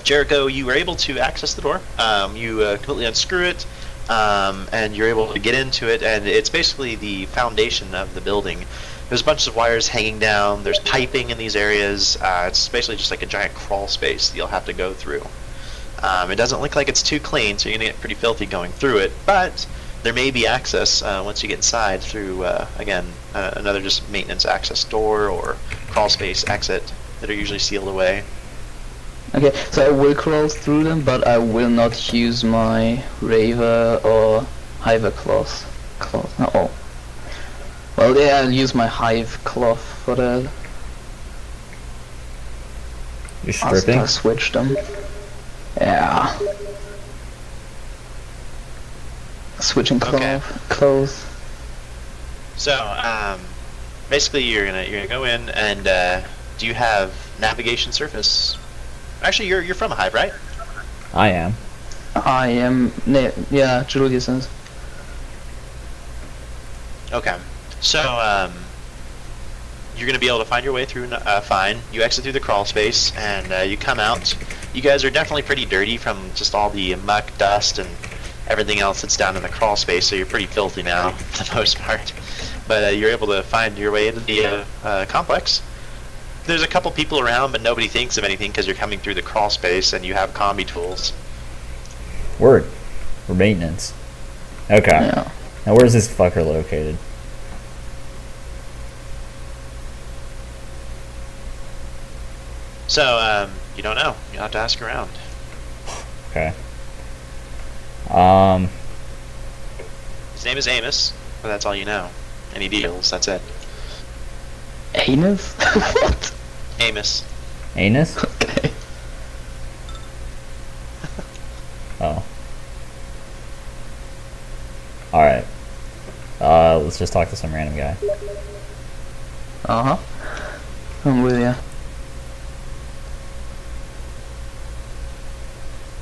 Speaker 2: Jericho, you were able to access the door. You completely unscrew it, and you're able to get into it, and it's basically the foundation of the building. There's a bunch of wires hanging down, there's piping in these areas. It's basically just like a giant crawl space that you'll have to go through. It doesn't look like it's too clean, so you're going to get pretty filthy going through it, but there may be access once you get inside through, again, another just maintenance access door or crawl space exit that are usually sealed away.
Speaker 6: Okay, so I will crawl through them, but I will not use my Raver or Hiver cloth. Oh. Well, yeah, I'll use my Hive cloth for that.
Speaker 7: You're stripping?
Speaker 6: I'll switch them. Yeah. Switching clothes.
Speaker 2: So, basically, you're gonna go in and do you have navigation surface? Actually, you're from a hive, right?
Speaker 7: I am.
Speaker 6: I am. Yeah, Julius is.
Speaker 2: Okay. So, you're going to be able to find your way through fine. You exit through the crawl space, and you come out. You guys are definitely pretty dirty from just all the muck, dust, and everything else that's down in the crawl space, so you're pretty filthy now, for the most part. But you're able to find your way into the complex. There's a couple people around, but nobody thinks of anything because you're coming through the crawl space, and you have combi tools.
Speaker 7: Word. For maintenance. Okay.
Speaker 6: Yeah.
Speaker 7: Now where's this fucker located?
Speaker 2: So, you don't know. You'll have to ask around.
Speaker 7: Okay.
Speaker 2: His name is Amos, but that's all you know. And he deals, that's it.
Speaker 6: Anus? What?
Speaker 2: Amos.
Speaker 7: Anus?
Speaker 6: Okay.
Speaker 7: Oh. Alright. Let's just talk to some random guy.
Speaker 6: Uh-huh. I'm with ya.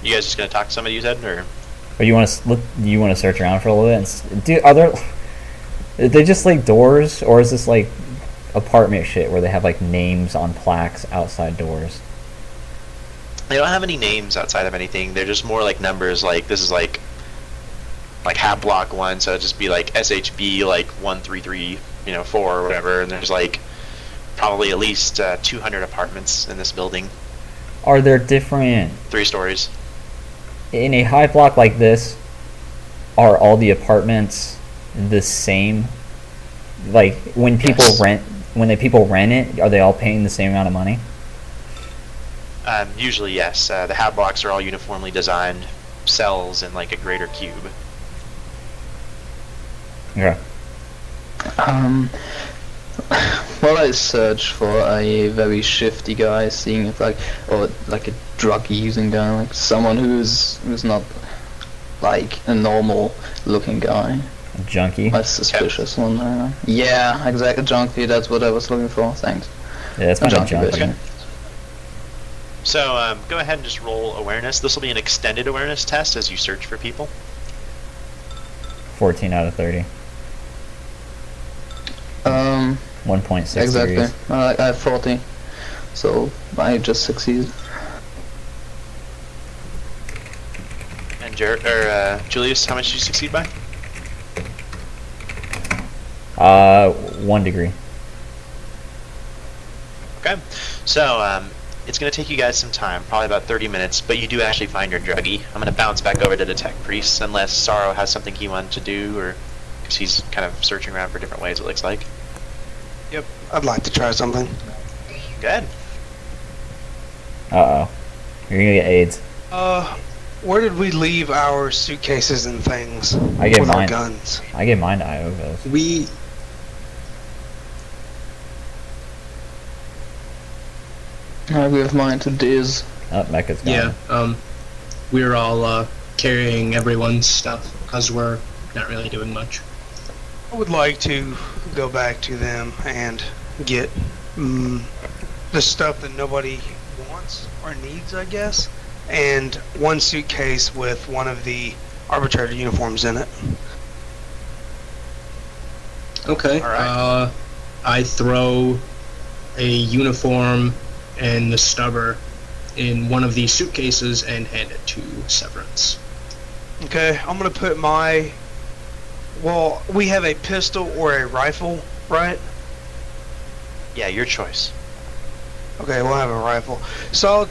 Speaker 2: You guys just gonna talk to somebody you said, or?
Speaker 7: Or you want to look? You want to search around for a little bit? Dude, are they just like doors, or is this like apartment shit where they have like names on plaques outside doors?
Speaker 2: They don't have any names outside of anything. They're just more like numbers. Like this is like Hab Block 1, so it'd just be like SHB like 133, 4 or whatever. And there's like probably at least 200 apartments in this building.
Speaker 7: Are there different
Speaker 2: 3 stories?
Speaker 7: In a high block like this? Are all the apartments the same? Like when people rent it, are they all paying the same amount of money?
Speaker 2: Usually, yes. The Hab Blocks are all uniformly designed cells in like a greater cube.
Speaker 7: Okay.
Speaker 6: Well, I search for a very shifty guy, seeing if or like a drug using guy, like someone who's not like a normal looking guy.
Speaker 7: A junkie?
Speaker 6: A suspicious one. Yeah, exactly, junkie. That's what I was looking for. Thanks.
Speaker 7: Yeah, that's not a junkie.
Speaker 2: Okay. So go ahead and just roll awareness. This will be an extended awareness test as you search for people.
Speaker 7: 14 out of 30. 1.6
Speaker 6: exactly.
Speaker 7: degrees.
Speaker 6: I have 40, so I just succeeded.
Speaker 2: And Julius, how much did you succeed by?
Speaker 7: 1 degree.
Speaker 2: Okay, so it's going to take you guys some time, probably about 30 minutes, but you do actually find your druggie. I'm going to bounce back over to the tech priest, unless Sorrow has something he wanted to do, or because he's kind of searching around for different ways, it looks like.
Speaker 8: Yep, I'd like to try something.
Speaker 2: Go ahead.
Speaker 7: Uh-oh. You're gonna get AIDS.
Speaker 8: Where did we leave our suitcases and things
Speaker 7: I gave
Speaker 8: with
Speaker 7: mine.
Speaker 8: our guns?
Speaker 7: I gave mine to Iogos.
Speaker 6: I give mine to Diz.
Speaker 7: Oh, Mecca's gone.
Speaker 1: Yeah, we're all carrying everyone's stuff because we're not really doing much.
Speaker 8: I would like to go back to them and get the stuff that nobody wants or needs, I guess, and one suitcase with one of the arbitrator uniforms in it.
Speaker 1: Okay.
Speaker 2: All right.
Speaker 1: I throw a uniform and the stubber in one of these suitcases and hand it to Severance.
Speaker 8: Okay, I'm gonna put my... Well, we have a pistol or a rifle, right?
Speaker 2: Yeah, your choice.
Speaker 8: Okay, we'll have a rifle. So I'll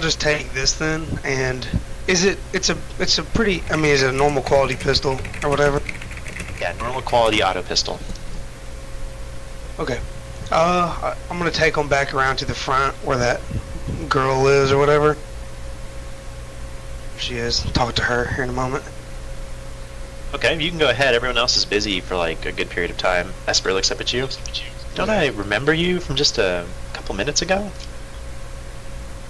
Speaker 8: just take this then, and it's a pretty, I mean, is it a normal quality pistol or whatever?
Speaker 2: Yeah, normal quality auto pistol.
Speaker 8: Okay. I'm gonna take them back around to the front where that girl is or whatever. She is. Talk to her here in a moment.
Speaker 2: Okay, you can go ahead. Everyone else is busy for like a good period of time. Esper looks up at you. Don't I remember you from just a couple minutes ago?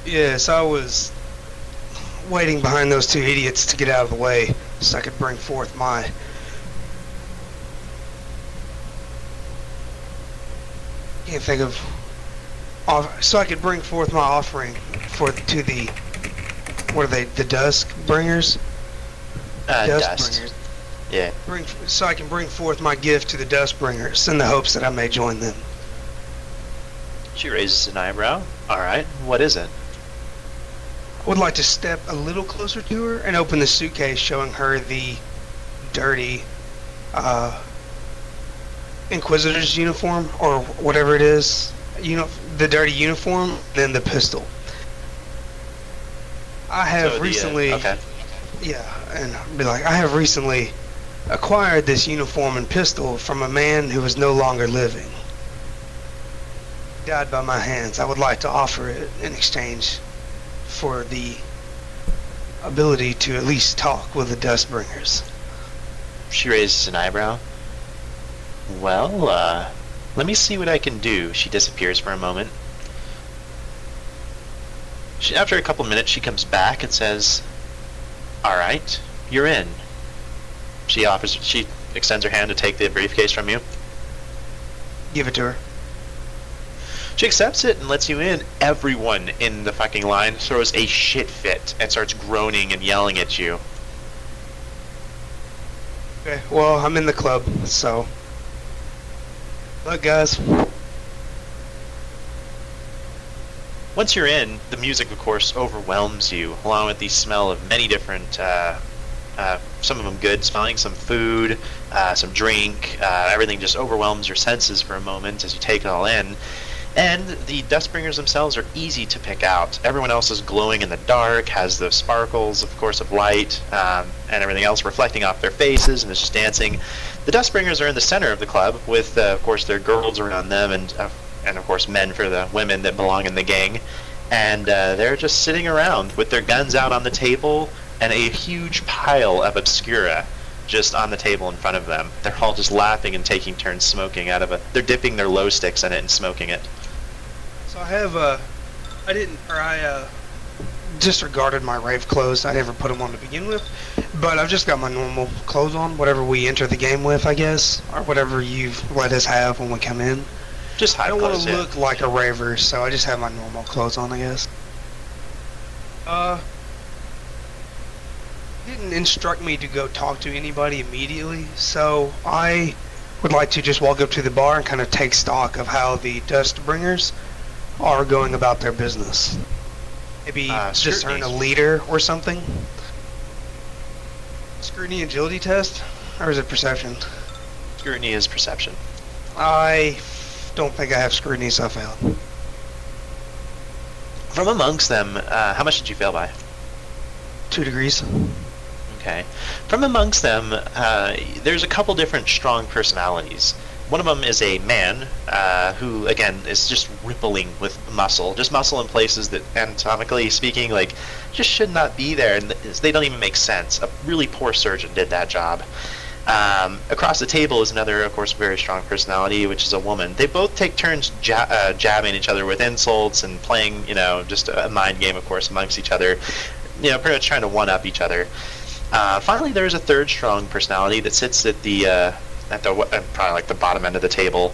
Speaker 8: Yes, I was waiting behind those 2 idiots to get out of the way so I could bring forth my... Can't think of so I could bring forth my offering to the, what are they, the Dusk Bringers?
Speaker 2: Dust.
Speaker 8: Bringers.
Speaker 2: Yeah.
Speaker 8: So I can bring forth my gift to the Dust Bringers in the hopes that I may join them.
Speaker 2: She raises an eyebrow. Alright, what is it?
Speaker 8: I would like to step a little closer to her and open the suitcase, showing her the dirty Inquisitor's uniform, or whatever it is. The dirty uniform, then the pistol. I have recently...
Speaker 2: okay.
Speaker 8: Yeah, and be like, I have recently acquired this uniform and pistol from a man who is no longer living. He died by my hands. I would like to offer it in exchange for the ability to at least talk with the Dustbringers.
Speaker 2: She raises an eyebrow. Well, let me see what I can do. She disappears for a moment. After a couple minutes, she comes back and says, "Alright, you're in." She extends her hand to take the briefcase from you.
Speaker 8: Give it to her.
Speaker 2: She accepts it and lets you in. Everyone in the fucking line throws a shit fit and starts groaning and yelling at you.
Speaker 8: Okay, well, I'm in the club, so... Look, guys.
Speaker 2: Once you're in, the music, of course, overwhelms you, along with the smell of many different, some of them good smelling, some food, some drink. Everything just overwhelms your senses for a moment as you take it all in. And the Dustbringers themselves are easy to pick out. Everyone else is glowing in the dark, has the sparkles, of course, of light, and everything else reflecting off their faces, and is just dancing. The Dustbringers are in the center of the club, with, of course, their girls around them, and of course, men for the women that belong in the gang. And they're just sitting around with their guns out on the table, and a huge pile of Obscura just on the table in front of them. They're all just laughing and taking turns smoking out of it. They're dipping their low sticks in it and smoking it.
Speaker 8: So I have, I disregarded my rave clothes. I never put them on to begin with. But I've just got my normal clothes on, whatever we enter the game with, I guess. Or whatever you've let us have when we come in.
Speaker 2: Just high
Speaker 8: I don't
Speaker 2: clothes,
Speaker 8: want to look like a raver, so I just have my normal clothes on, I guess. Didn't instruct me to go talk to anybody immediately, so I would like to just walk up to the bar and kind of take stock of how the Dustbringers are going about their business. Maybe discern a leader or something. Scrutiny agility test? Or is it perception?
Speaker 2: Scrutiny is perception.
Speaker 8: I don't think I have scrutiny, so I failed.
Speaker 2: From amongst them, how much did you fail by?
Speaker 8: 2 degrees.
Speaker 2: Okay. From amongst them, there's a couple different strong personalities. One of them is a man who, again, is just rippling with muscle. Just muscle in places that, anatomically speaking, like, just should not be there, and they don't even make sense. A really poor surgeon did that job. Across the table is another, of course, very strong personality, which is a woman. They both take turns jabbing each other with insults and playing, just a mind game, of course, amongst each other. Pretty much trying to one-up each other. Finally, there's a third strong personality that sits at the probably like the bottom end of the table,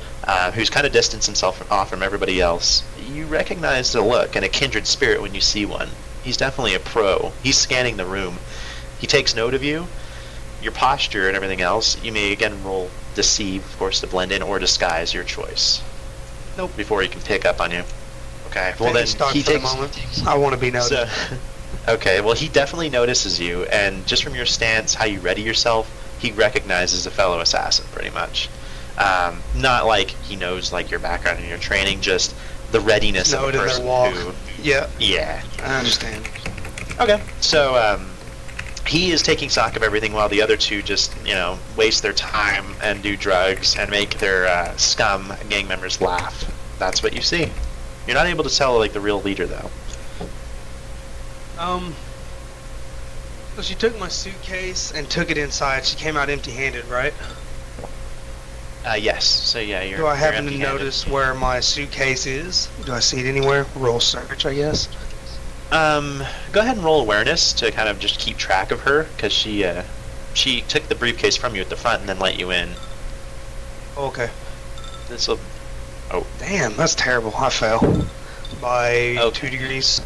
Speaker 2: who's kind of distanced himself off from everybody else. You recognize the look and a kindred spirit when you see one. He's definitely a pro. He's scanning the room. He takes note of you, your posture and everything else. You may again roll deceive, of course, to blend in, or disguise, your choice.
Speaker 8: Nope.
Speaker 2: Before he can pick up on you. Okay. Well then
Speaker 8: he takes. The moment. I want to be noticed.
Speaker 2: Okay. Well, he definitely notices you, and just from your stance, how you ready yourself, he recognizes a fellow assassin, pretty much. Not like he knows like your background and your training, just the readiness of a person who.
Speaker 8: Yeah.
Speaker 2: Yeah.
Speaker 8: I understand.
Speaker 2: Okay. So he is taking stock of everything, while the other two just waste their time and do drugs and make their scum gang members laugh. That's what you see. You're not able to tell like the real leader though.
Speaker 8: So she took my suitcase and took it inside. She came out empty-handed, right?
Speaker 2: Yes. So yeah, you're.
Speaker 8: Do I happen to notice where my suitcase is? Do I see it anywhere? Roll search, I guess.
Speaker 2: Go ahead and roll awareness to kind of just keep track of her, because she took the briefcase from you at the front and then let you in.
Speaker 8: Okay.
Speaker 2: This'll. Oh.
Speaker 8: Damn, that's terrible. I fell. by
Speaker 2: Okay.
Speaker 8: 2 degrees.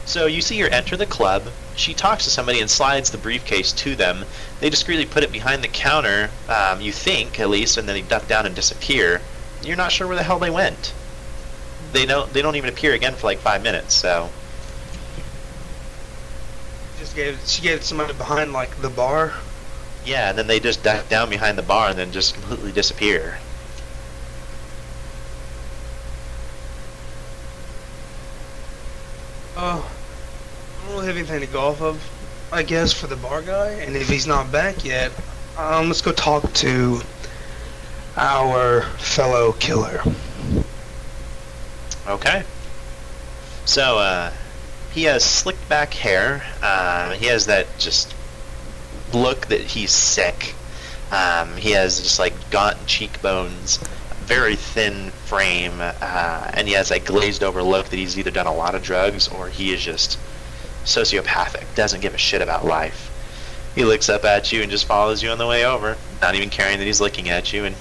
Speaker 2: So you see her enter the club. She talks to somebody and slides the briefcase to them. They discreetly put it behind the counter, you think, at least, and then they duck down and disappear. You're not sure where the hell they went. They don't even appear again for like 5 minutes, so...
Speaker 8: She gave it to somebody behind, like, the bar.
Speaker 2: Yeah, and then they just duck down behind the bar and then just completely disappear.
Speaker 8: I don't really have anything to go off of, I guess, for the bar guy. And if he's not back yet, let's go talk to our fellow killer.
Speaker 2: Okay. So, he has slicked back hair. He has that just look that he's sick. He has just like gaunt cheekbones, very thin frame, and he has that glazed over look that he's either done a lot of drugs or he is just sociopathic, doesn't give a shit about life. He looks up at you and just follows you on the way over, not even caring that he's looking at you and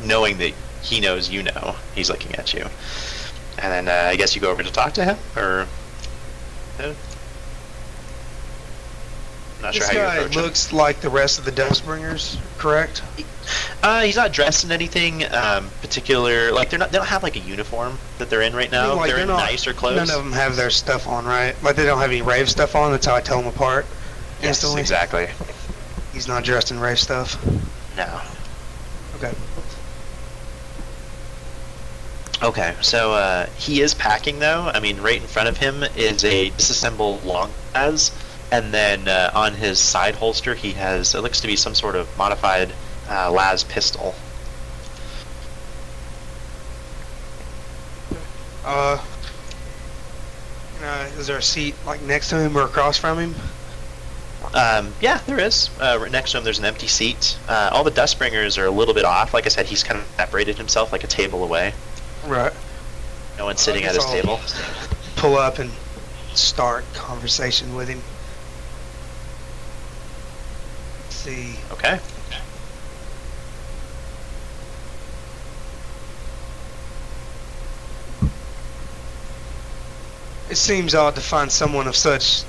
Speaker 2: knowing that he knows you know he's looking at you. And then I guess you go over to talk to him, or... Not sure
Speaker 8: This
Speaker 2: how you
Speaker 8: guy
Speaker 2: approach him.
Speaker 8: looks like the rest of the Dustbringers, correct?
Speaker 2: He's not dressed in anything particular. Like they don't have like a uniform that they're in right now.
Speaker 8: I mean, like,
Speaker 2: they're in
Speaker 8: not,
Speaker 2: nicer clothes.
Speaker 8: None of them have their stuff on, right? Like they don't have any rave stuff on. That's how I tell them apart.
Speaker 2: Yes,
Speaker 8: Instantly.
Speaker 2: exactly.
Speaker 8: He's not dressed in rave stuff.
Speaker 2: No.
Speaker 8: Okay.
Speaker 2: Okay, so he is packing though. I mean, right in front of him is a disassembled long las, and then on his side holster he has, it looks to be some sort of modified las pistol.
Speaker 8: Is there a seat like next to him or across from him?
Speaker 2: Yeah, there is. Right next to him there's an empty seat. All the Dustbringers are a little bit off. Like I said, he's kind of separated himself like a table away.
Speaker 8: Right.
Speaker 2: No one's sitting at
Speaker 8: guess
Speaker 2: his
Speaker 8: I'll
Speaker 2: table.
Speaker 8: Pull up and start conversation with him. Let's see.
Speaker 2: Okay.
Speaker 8: It seems odd to find someone of such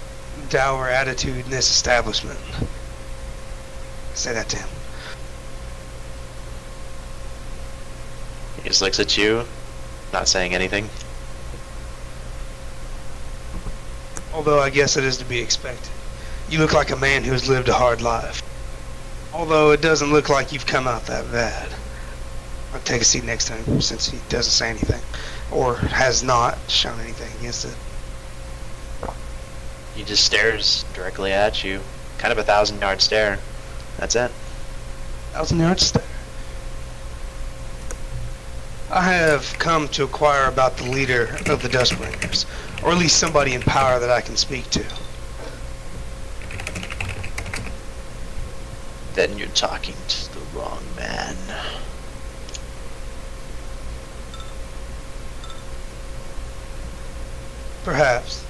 Speaker 8: dour attitude in this establishment. Say that to him.
Speaker 2: He just looks at you, not saying anything.
Speaker 8: Although I guess it is to be expected. You look like a man who has lived a hard life. Although it doesn't look like you've come out that bad. I'll take a seat next to him since he doesn't say anything. Or has not shown anything against it.
Speaker 2: He just stares directly at you. Kind of a 1,000-yard stare. That's it.
Speaker 8: 1,000-yard stare. I have come to inquire about the leader of the Dustbringers, or at least somebody in power that I can speak to.
Speaker 2: Then you're talking to the wrong man.
Speaker 8: Perhaps.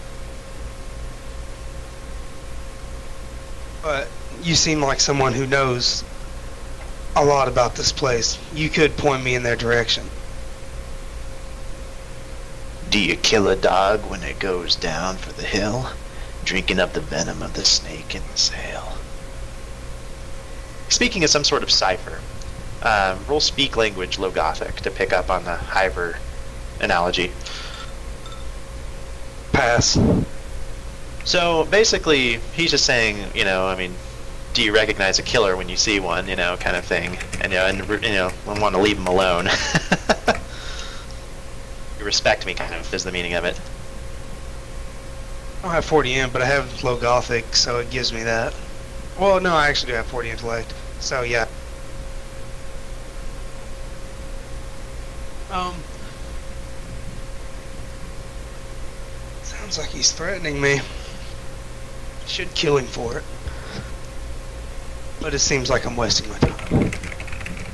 Speaker 8: But you seem like someone who knows a lot about this place. You could point me in their direction.
Speaker 2: Do you kill a dog when it goes down for the hill? Drinking up the venom of the snake in the sail. Speaking of some sort of cipher, roll speak language low Gothic to pick up on the Hiver analogy.
Speaker 8: Pass.
Speaker 2: So basically, he's just saying, you know, I mean, do you recognize a killer when you see one, you know, kind of thing, and I want to leave him alone. You respect me, kind of, is the meaning of it.
Speaker 8: I don't have 40M, but I have low Gothic, so it gives me that. Well, no, I actually do have 40 intellect, so yeah. Sounds like he's threatening me. Should kill him for it. But it seems like I'm wasting my time.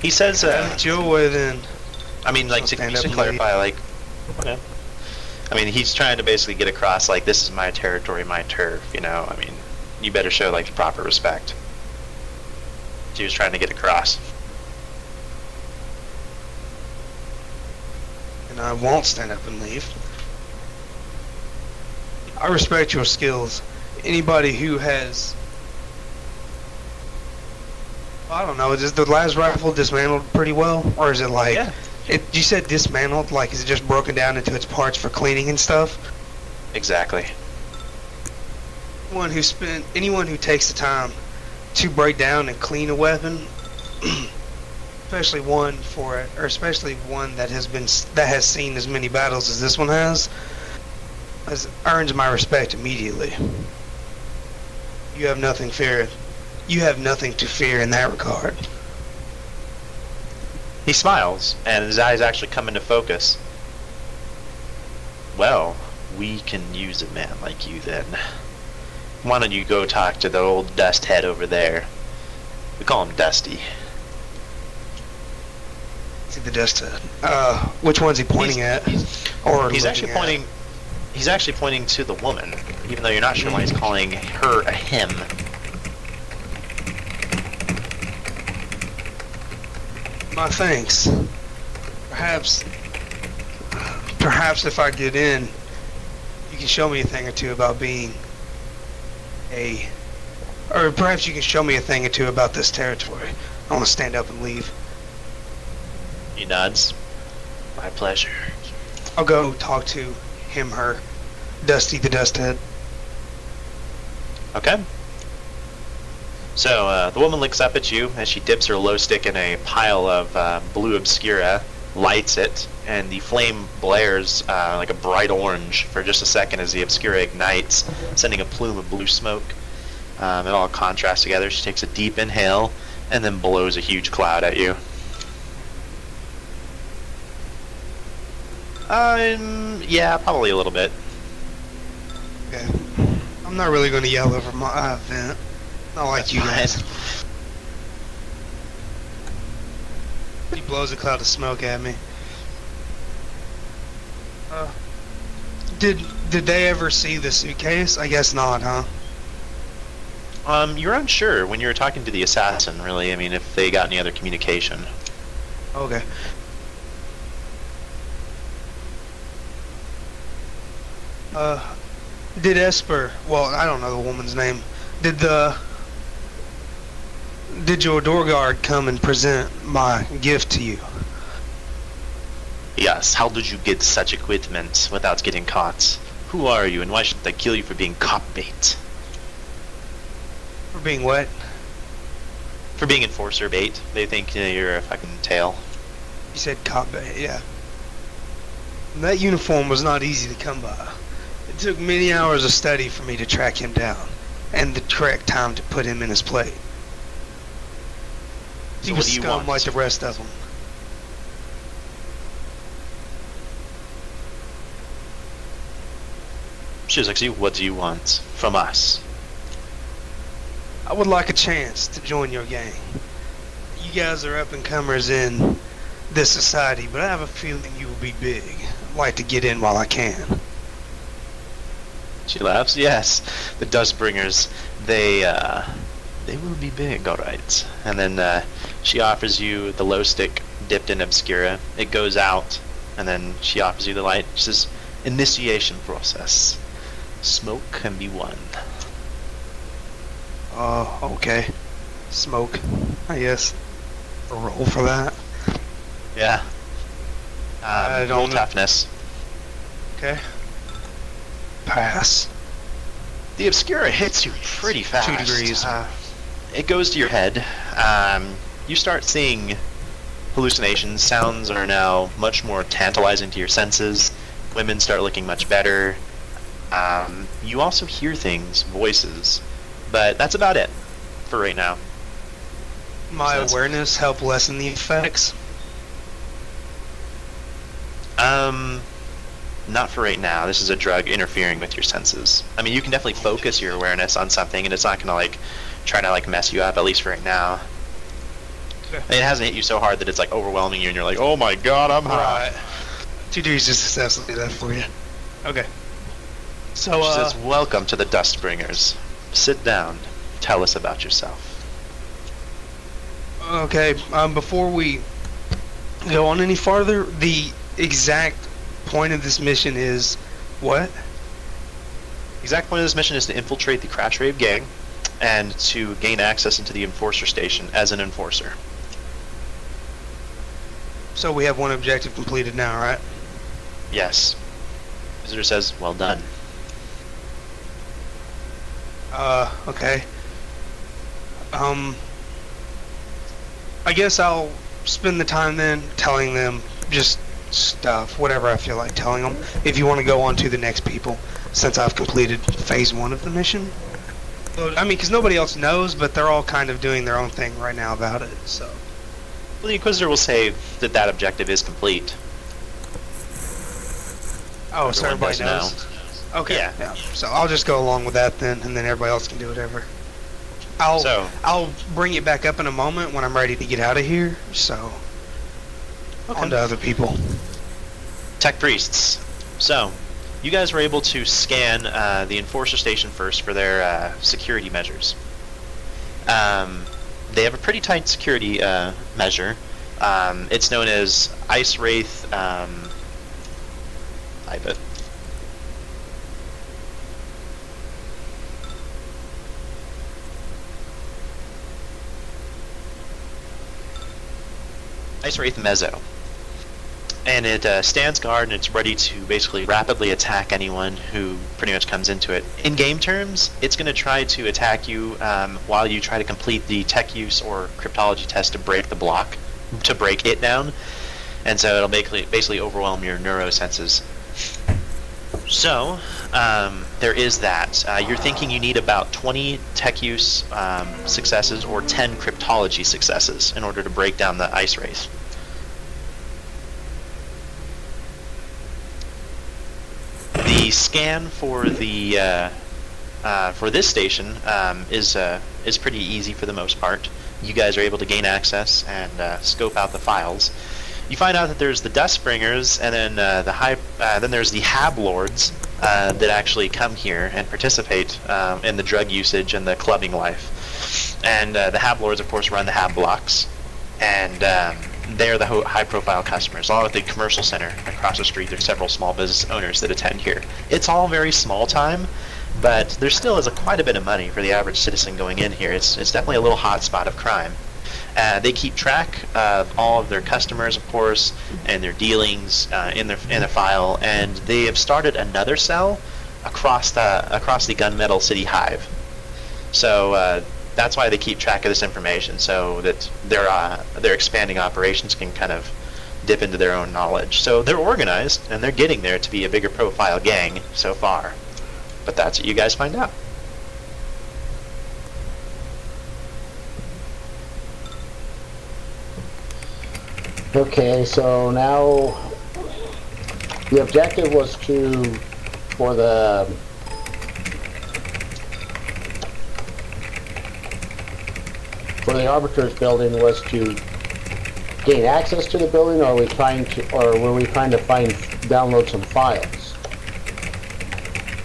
Speaker 2: He says,
Speaker 8: Joe with and
Speaker 2: I mean, like, to
Speaker 8: stand up and
Speaker 2: clarify, like, okay. I mean, he's trying to basically get across, like, this is my territory, my turf, you know, I mean, you better show, like, the proper respect. He was trying to get across.
Speaker 8: I won't stand up and leave. I respect your skills. Anybody who has, I don't know, is the last rifle dismantled pretty well, or is it like?
Speaker 2: Yeah.
Speaker 8: You said dismantled, like is it just broken down into its parts for cleaning and stuff?
Speaker 2: Exactly.
Speaker 8: Anyone who takes the time to break down and clean a weapon, especially one that has seen as many battles as this one has earns my respect immediately. You have nothing to fear in that regard.
Speaker 2: He smiles, and his eyes actually come into focus. Well, we can use a man like you then. Why don't you go talk to the old dust head over there? We call him Dusty.
Speaker 8: See the dust head. Which one's he pointing at?
Speaker 2: He's actually pointing. He's actually pointing to the woman, even though you're not sure why he's calling her a him.
Speaker 8: My thanks. Perhaps if I get in, you can show me a thing or two about or perhaps you can show me a thing or two about this territory. I want to stand up and leave.
Speaker 2: He nods. My pleasure.
Speaker 8: I'll go talk to him, her, Dusty the Dust Head.
Speaker 2: Okay. So, the woman looks up at you as she dips her low stick in a pile of blue obscura, lights it, and the flame blares like a bright orange for just a second as the obscura ignites, sending a plume of blue smoke. It all contrasts together. She takes a deep inhale and then blows a huge cloud at you. Yeah, probably a little bit.
Speaker 8: Okay. I'm not really going to yell over my vent. Not like you guys. He blows a cloud of smoke at me. Did they ever see the suitcase? I guess not, huh?
Speaker 2: You're unsure when you were talking to the assassin, really. I mean, if they got any other communication.
Speaker 8: Okay. Did Esper, well, I don't know the woman's name, did your door guard come and present my gift to you?
Speaker 2: Yes, how did you get such equipment without getting caught? Who are you, and why should they kill you for being cop bait?
Speaker 8: For being what?
Speaker 2: For being enforcer bait. They think you're a fucking tail.
Speaker 8: You said cop bait, yeah. And that uniform was not easy to come by. It took many hours of study for me to track him down, and the correct time to put him in his plate. He was scum like the rest of them.
Speaker 2: She was like, what do you want from us?
Speaker 8: I would like a chance to join your gang. You guys are up-and-comers in this society, but I have a feeling you will be big. I'd like to get in while I can.
Speaker 2: She laughs. Yes, the Dustbringers, they will be big, all right. And then she offers you the low stick dipped in obscura. It goes out, and then she offers you the light. She says, initiation process. Smoke can be won.
Speaker 8: Okay. Smoke, I guess. A roll for that.
Speaker 2: Yeah.
Speaker 8: I don't
Speaker 2: roll
Speaker 8: know.
Speaker 2: toughness.
Speaker 8: Okay. Pass.
Speaker 2: The obscura hits you pretty fast.
Speaker 8: 2 degrees.
Speaker 2: It goes to your head. You start seeing hallucinations. Sounds are now much more tantalizing to your senses. Women start looking much better. You also hear things, voices, but that's about it for right now.
Speaker 8: My awareness help lessen the effects?
Speaker 2: Not for right now. This is a drug interfering with your senses. I mean, you can definitely focus your awareness on something, and it's not gonna try to mess you up, at least for right now.
Speaker 8: Okay.
Speaker 2: I mean, it hasn't hit you so hard that it's overwhelming you, and you're like, oh my god, I'm high.
Speaker 8: Right. 2 degrees just successfully that for you. Okay. So,
Speaker 2: She says, welcome to the Dustbringers. Sit down. Tell us about yourself.
Speaker 8: okay, before we go on any farther, the exact point of this mission is what?
Speaker 2: Exact point of this mission is to infiltrate the Crash Rave gang and to gain access into the Enforcer Station as an enforcer.
Speaker 8: So we have one objective completed now, right?
Speaker 2: Yes. Visitor says, well done.
Speaker 8: Okay. I guess I'll spend the time then telling them just stuff, whatever I feel like telling them. If you want to go on to the next people, since I've completed phase 1 of the mission. I mean, because nobody else knows, but they're all kind of doing their own thing right now about it, so.
Speaker 2: Well, the Inquisitor will say that that objective is complete.
Speaker 8: Oh, so
Speaker 2: Everyone
Speaker 8: everybody
Speaker 2: does
Speaker 8: knows? Okay,
Speaker 2: Yeah.
Speaker 8: So I'll just go along with that then, and then everybody else can do whatever. I'll bring it back up in a moment when I'm ready to get out of here, so.
Speaker 2: Okay.
Speaker 8: On to other people.
Speaker 2: Tech Priests. So, you guys were able to scan the Enforcer Station first for their security measures. They have a pretty tight security measure. It's known as Ice Wraith. Ice Wraith Mezzo. And it stands guard and it's ready to basically rapidly attack anyone who pretty much comes into it. In game terms, it's going to try to attack you while you try to complete the tech use or cryptology test to break the block, to break it down. And so it'll basically overwhelm your neurosenses. So, there is that. You're thinking you need about 20 tech use successes or 10 cryptology successes in order to break down the Ice Wraith. The scan for the for this station is pretty easy for the most part. You guys are able to gain access and scope out the files. You find out that there's the Dustbringers, and then then there's the Hab Lords that actually come here and participate in the drug usage and the clubbing life. And the Hab Lords, of course, run the Hab blocks, and they're the high-profile customers. Along with the commercial center across the street, there's several small business owners that attend here. It's all very small time, but there still is quite a bit of money for the average citizen going in here. It's definitely a little hot spot of crime. They keep track of all of their customers, of course, and their dealings in their file, and they have started another cell across the Gunmetal City Hive. So that's why they keep track of this information, so that their expanding operations can kind of dip into their own knowledge. So they're organized, and they're getting there to be a bigger profile gang so far. But that's what you guys find out.
Speaker 4: Okay, so now the objective was for the Arbiter's building was to gain access to the building, or were we trying to download some files?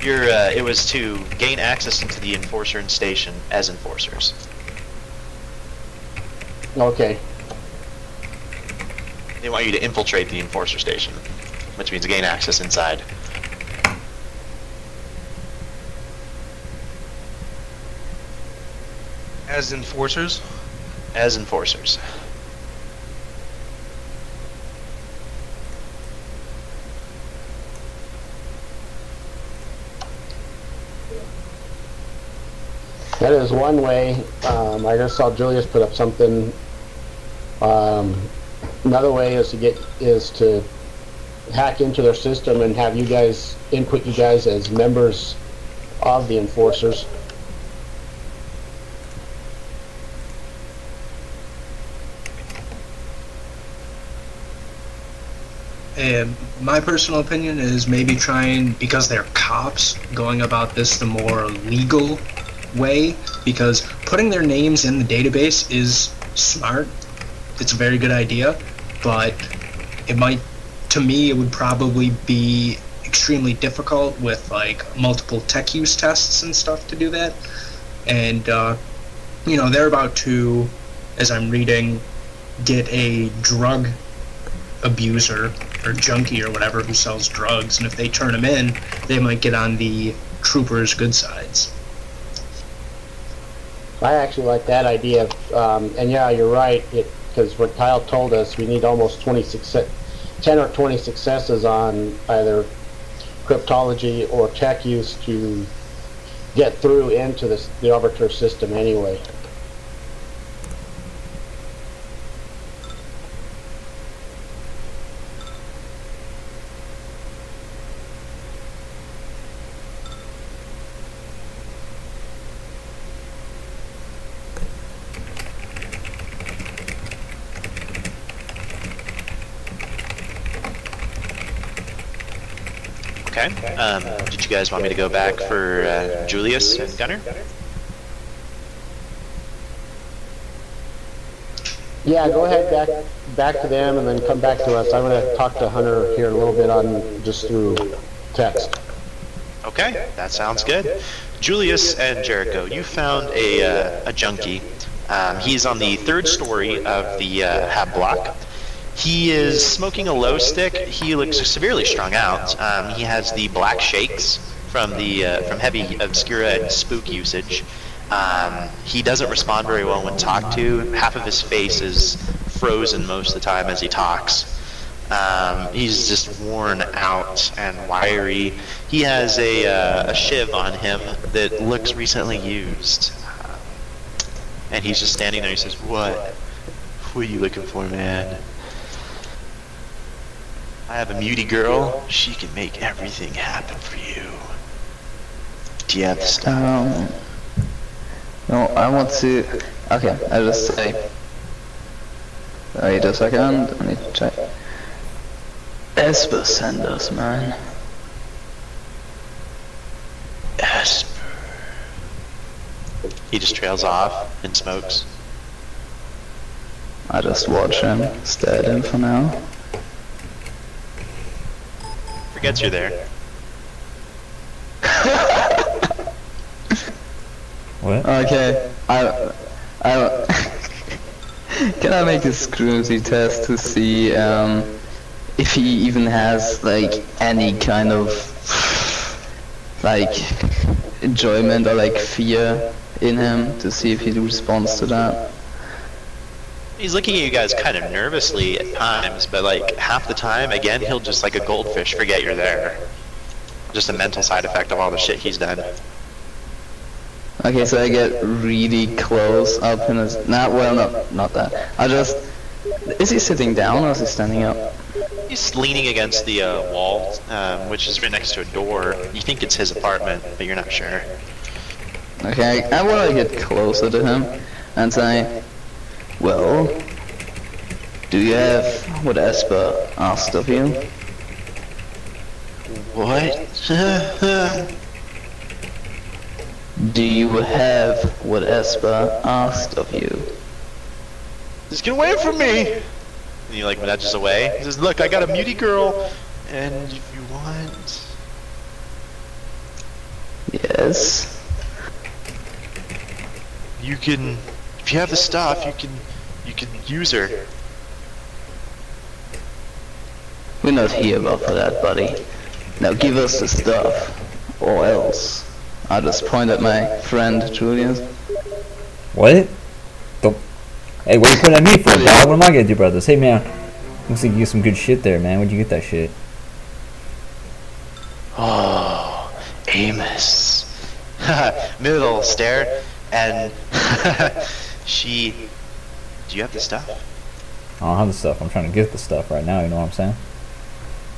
Speaker 2: It was to gain access into the Enforcer and Station as enforcers.
Speaker 4: Okay.
Speaker 2: They want you to infiltrate the Enforcer Station, which means gain access inside.
Speaker 8: As enforcers?
Speaker 2: As enforcers.
Speaker 4: That is one way. I just saw Julius put up something. Another way is to hack into their system and have you guys input you guys as members of the enforcers.
Speaker 1: My personal opinion is maybe trying, because they're cops, going about this the more legal way, because putting their names in the database is smart. It's a very good idea, but it might, to me, it would probably be extremely difficult with like multiple tech use tests and stuff to do that. And you know, they're about to, as I'm reading, get a drug abuser or junkie or whatever who sells drugs, and if they turn him in, they might get on the troopers' good sides.
Speaker 4: I actually like that idea. And yeah, you're right. Because what Kyle told us, we need almost 10 or 20 successes on either cryptology or tech use to get through into the Arbiter system anyway.
Speaker 2: Okay. Did you guys want me to go back for Julius and Gunner?
Speaker 4: Yeah, go ahead back to them and then come back to us. I'm going to talk to Hunter here a little bit on just through text.
Speaker 2: Okay, that sounds good. Julius and Jericho, you found a junkie. He's on the 3rd story of the hab block. He is smoking a low stick. He looks severely strung out. He has the black shakes from heavy obscura and spook usage. He doesn't respond very well when talked to. Half of his face is frozen most of the time as he talks. He's just worn out and wiry. He has a shiv on him that looks recently used. And he's just standing there. He says, What are you looking for, man? I have a muty girl. She can make everything happen for you. Do you have the stuff?
Speaker 6: No, I want to... Okay, I'll just say... Wait a second, I need to check. Esper send us, man.
Speaker 2: Esper. He just trails off and smokes.
Speaker 6: I just watch him, stare at him for now.
Speaker 2: Forgets you're there.
Speaker 3: What?
Speaker 6: Okay, I can I make a scrutiny test to see if he even has like any kind of like enjoyment or like fear in him, to see if he responds to that?
Speaker 2: He's looking at you guys kind of nervously at times, but like half the time, again, he'll just like a goldfish forget you're there. Just a mental side effect of all the shit he's done.
Speaker 6: Okay, so I get really close up in his... not that. I just... Is he sitting down or is he standing up?
Speaker 2: He's leaning against the wall, which is right next to a door. You think it's his apartment, but you're not sure.
Speaker 6: Okay, I want to get closer to him and say, well, do you have what Esper asked of you?
Speaker 2: What?
Speaker 6: Do you have what Esper asked of you?
Speaker 2: Just get away from me! And he like nudges away. He says, look, I got a muty girl, and if you want...
Speaker 6: Yes?
Speaker 2: You can... If you have the stuff, you can use her.
Speaker 6: We're not here for that, buddy. Now give us the stuff, or else. I'll just point at my friend Julius.
Speaker 3: What? Hey, what are you pointing at me for, dog? What am I gonna do about this? Hey, man. Looks like you get some good shit there, man. Where'd you get that shit?
Speaker 2: Oh, Amos. Middle stare, and she... Do you have the stuff?
Speaker 3: I don't have the stuff. I'm trying to get the stuff right now, you know what I'm saying?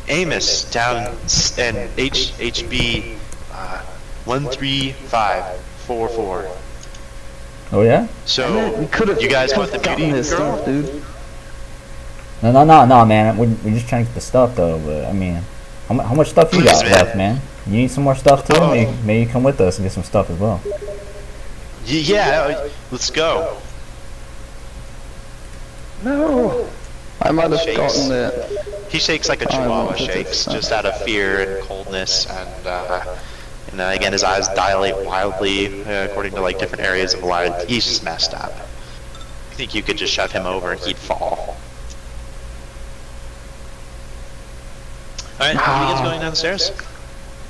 Speaker 2: Amos, down and HB 13544.
Speaker 3: Oh, yeah?
Speaker 2: So, you guys want the beauty girl?
Speaker 6: Stuff, dude.
Speaker 3: No, man. We're just trying to get the stuff, though. But, I mean, how much stuff you got left, man? You need some more stuff, too?
Speaker 2: Oh.
Speaker 3: Maybe you come with us and get some stuff as well.
Speaker 2: Yeah, let's go.
Speaker 6: No! I might have
Speaker 2: Shakes.
Speaker 6: gotten it.
Speaker 2: He shakes like a
Speaker 6: I
Speaker 2: chihuahua
Speaker 6: wanted
Speaker 2: shakes,
Speaker 6: to-
Speaker 2: just out of fear and coldness, and again his eyes dilate wildly according to like different areas of light. He's just messed up. I think you could just shove him over and he'd fall. Alright, how are you guys going downstairs?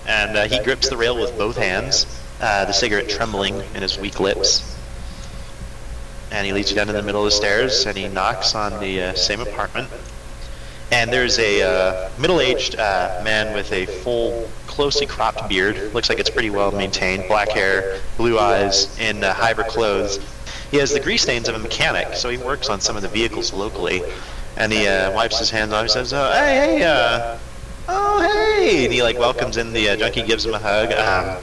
Speaker 2: and he grips the rail with both hands, the cigarette trembling in his weak lips. And he leads you down to the middle of the stairs, and he knocks on the same apartment. And there's a middle-aged man with a full, closely cropped beard. Looks like it's pretty well maintained. Black hair, blue eyes, and hybrid clothes. He has the grease stains of a mechanic, so he works on some of the vehicles locally. And he wipes his hands off. He says, "Hey, oh hey!" And he like welcomes in the junkie, gives him a hug.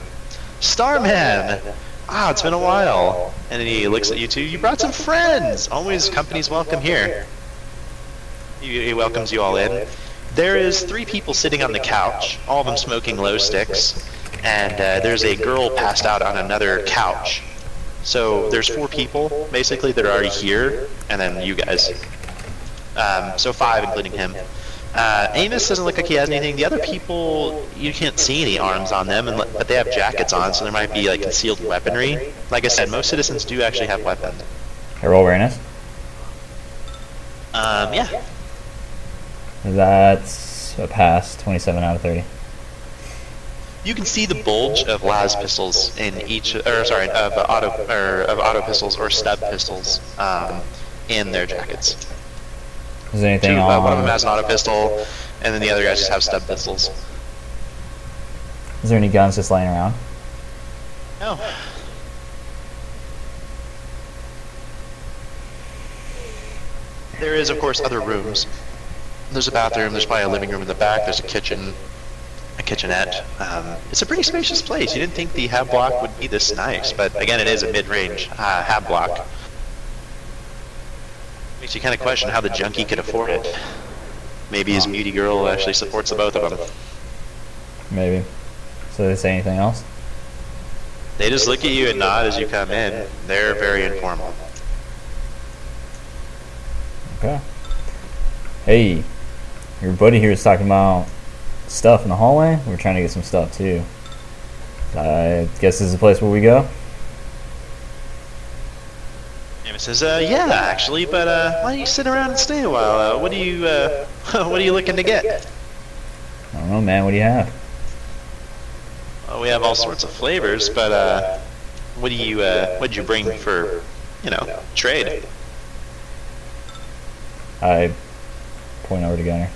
Speaker 2: Starman. Ah, it's been a while. And then he looks at you two. You brought some friends. Always company's welcome here. He welcomes you all in. There is 3 people sitting on the couch, all of them smoking glow sticks, and there's a girl passed out on another couch. So there's 4 people basically that are already here, and then you guys. So 5 including him. Amos doesn't look like he has anything. The other people, you can't see any arms on them, but they have jackets on, so there might be like concealed weaponry. Like I said, most citizens do actually have weapons.
Speaker 7: I roll awareness.
Speaker 2: Yeah.
Speaker 7: That's a pass, 27 out of 30.
Speaker 2: You can see the bulge of las pistols in each, of auto pistols or stub pistols in their jackets.
Speaker 7: Is there anything on...
Speaker 2: One of them has an auto pistol, and then the other guys just have stub pistols.
Speaker 7: Is there any guns just laying around?
Speaker 2: No. There is, of course, other rooms. There's a bathroom, there's probably a living room in the back, there's a kitchen, a kitchenette. It's a pretty spacious place. You didn't think the hab block would be this nice, but again, it is a mid-range hab block. Makes you kind of question how the junkie could afford it. Maybe his beauty girl actually supports the both of them.
Speaker 7: Maybe. So they say anything else?
Speaker 2: They just look at you and nod as you come in. They're very informal.
Speaker 7: Okay. Hey, your buddy here is talking about stuff in the hallway. We're trying to get some stuff too. I guess this is the place where we go.
Speaker 2: Amos says, "Yeah, actually, but why don't you sit around and stay a while? What do you, what are you looking to get?"
Speaker 7: I don't know, man. What do you have?
Speaker 2: Well, we have all sorts of flavors, but what do you, what'd you bring for, you know, trade?
Speaker 7: I point over to Gunner.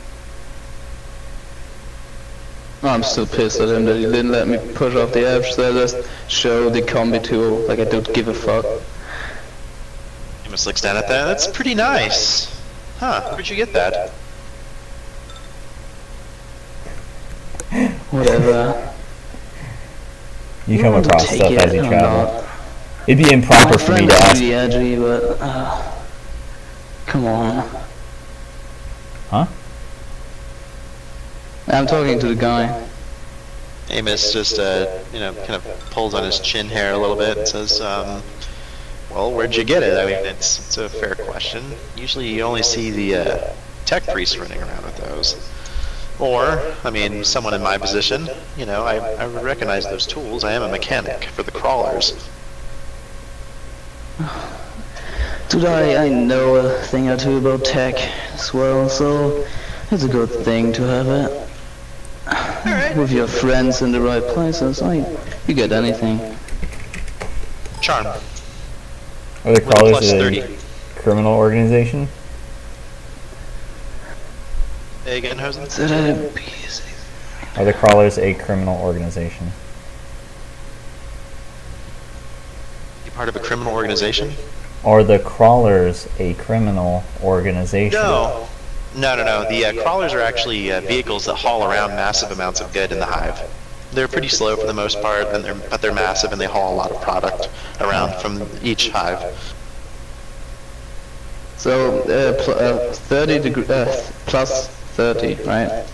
Speaker 6: I'm still pissed at him that he didn't let me push off the edge, so I just show the combi tool like I don't give a fuck.
Speaker 2: Amos looks down at that. That's pretty nice. Huh, where'd you get that?
Speaker 6: Whatever.
Speaker 7: You come across
Speaker 6: Take
Speaker 7: stuff
Speaker 6: it
Speaker 7: as you
Speaker 6: or
Speaker 7: travel.
Speaker 6: not.
Speaker 7: It'd be improper
Speaker 6: My
Speaker 7: for me
Speaker 6: friend
Speaker 7: to
Speaker 6: is
Speaker 7: ask.
Speaker 6: really edgy, but come on.
Speaker 7: Huh?
Speaker 6: I'm talking to the guy.
Speaker 2: Amos just, you know, kind of pulls on his chin hair a little bit and says, well, where'd you get it? I mean, it's a fair question. Usually you only see the tech priests running around with those. Or, I mean, someone in my position, you know, I would recognize those tools. I am a mechanic for the crawlers.
Speaker 6: Dude, I know a thing or two about tech as well, so it's a good thing to have it. With your friends in the right places, you get anything.
Speaker 2: Charm.
Speaker 7: Are the
Speaker 2: With
Speaker 7: crawlers
Speaker 2: plus
Speaker 7: a
Speaker 2: 30.
Speaker 7: criminal organization?
Speaker 2: Hey again, Hosen?
Speaker 7: Are the crawlers a criminal organization?
Speaker 2: You part of a criminal organization?
Speaker 7: Are the crawlers a criminal organization?
Speaker 2: No. No. The crawlers are actually vehicles that haul around massive amounts of good in the hive. They're pretty slow for the most part, but they're massive and they haul a lot of product around from each hive.
Speaker 6: So, 30 degree, plus 30, right?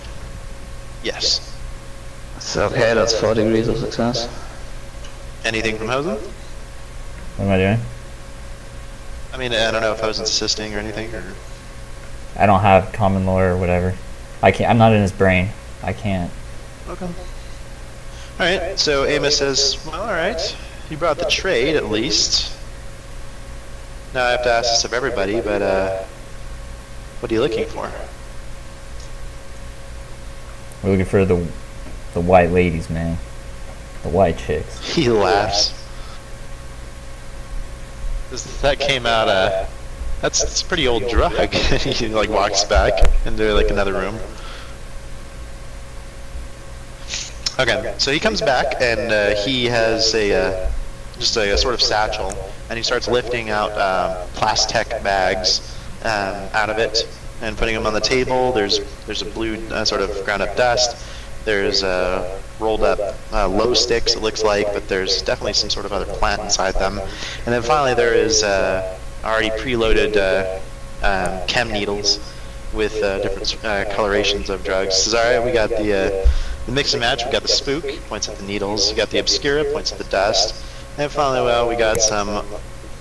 Speaker 2: Yes.
Speaker 6: So, okay, that's 4 degrees of success.
Speaker 2: Anything from Hosen?
Speaker 7: What am I doing?
Speaker 2: I mean, I don't know if Hosen's assisting or anything, or...
Speaker 7: I don't have common lore or whatever. I can't. I'm not in his brain. I can't.
Speaker 2: Okay. Alright, so Amos says, well, alright. You brought the trade, at least. Now I have to ask this of everybody, but, what are you looking for?
Speaker 7: We're looking for the The white ladies, man. The white chicks.
Speaker 2: He laughs. That came out, that's a pretty old drug. He like walks back into like another room. Okay, so he comes back and he has a just a sort of satchel, and he starts lifting out plastic bags out of it and putting them on the table. There's a blue sort of ground up dust. There's rolled up low sticks, it looks like, but there's definitely some sort of other plant inside them. And then finally there is already preloaded chem needles with different colorations of drugs. Says, all right, we got the mix and match. We got the spook, points at the needles. We got the obscura, points at the dust. And finally, well, we got some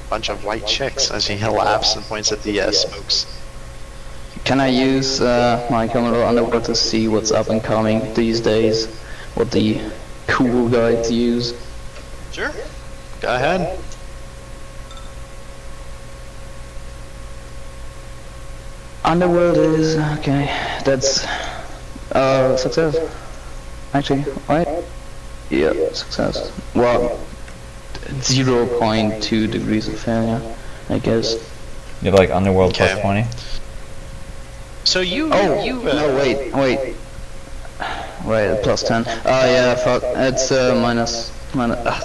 Speaker 2: bunch of white chicks, as he laughs and points at the smokes.
Speaker 6: Can I use my camera underwater to see what's up and coming these days? What the cool guys use?
Speaker 2: Sure. Go ahead.
Speaker 6: Underworld is okay. That's success. Actually, right? Yeah, success. Well, 0.2 degrees of failure, I guess.
Speaker 7: You have like Underworld
Speaker 2: Okay.
Speaker 7: plus 20?
Speaker 2: So you,
Speaker 6: No, wait, plus 10. Oh yeah, fuck, it's minus,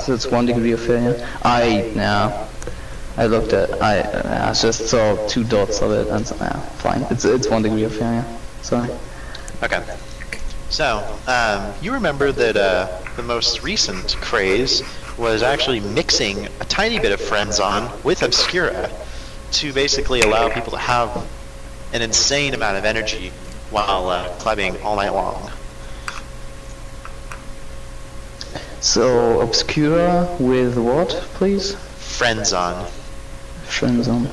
Speaker 6: it's 1 degree of failure. I looked at, I just saw 2 dots of it, and fine, it's 1 degree of failure, sorry.
Speaker 2: Okay. So, you remember that the most recent craze was actually mixing a tiny bit of Friends-On with Obscura to basically allow people to have an insane amount of energy while clubbing all night long.
Speaker 6: So, Obscura with what, please?
Speaker 2: Friends-On.
Speaker 6: Friends-On.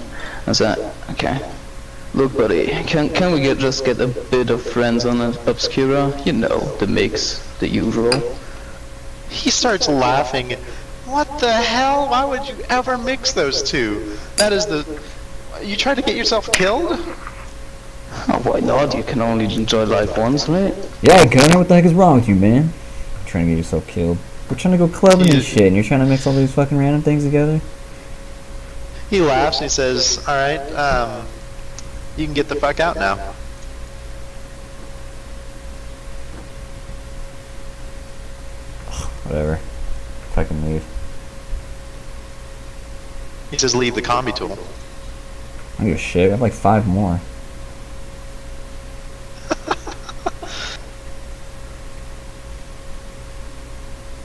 Speaker 6: That's that, okay. Look, buddy, can we just get a bit of Friends-On and Obscura? You know, the mix, the usual.
Speaker 2: He starts laughing. What the hell? Why would you ever mix those two? That is the... You tried to get yourself killed?
Speaker 6: Oh, why not? You can only enjoy life once, right?
Speaker 7: Yeah, Gunner, what the heck is wrong with you, man? You're trying to get yourself killed. We're trying to go clubbing and shit, and you're trying to mix all these fucking random things together?
Speaker 2: He laughs and he says, alright, you can get the fuck out now.
Speaker 7: Whatever. Fucking leave.
Speaker 2: He says leave the combi tool.
Speaker 7: I don't give a shit. I have like 5 more.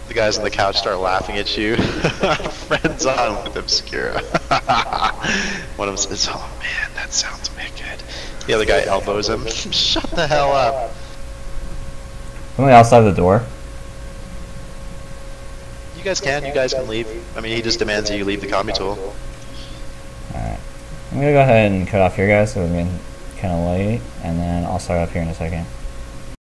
Speaker 2: The guys on the couch start laughing at you. Friends-On with Obscura. One of them says, oh man, that sounds wicked. The other guy elbows him. Shut the hell up.
Speaker 7: Somebody outside the door.
Speaker 2: You guys can leave. I mean, he just demands that you leave the combi tool.
Speaker 7: Alright. I'm gonna go ahead and cut off here, guys, so we're getting kind of late, and then I'll start up here in a second.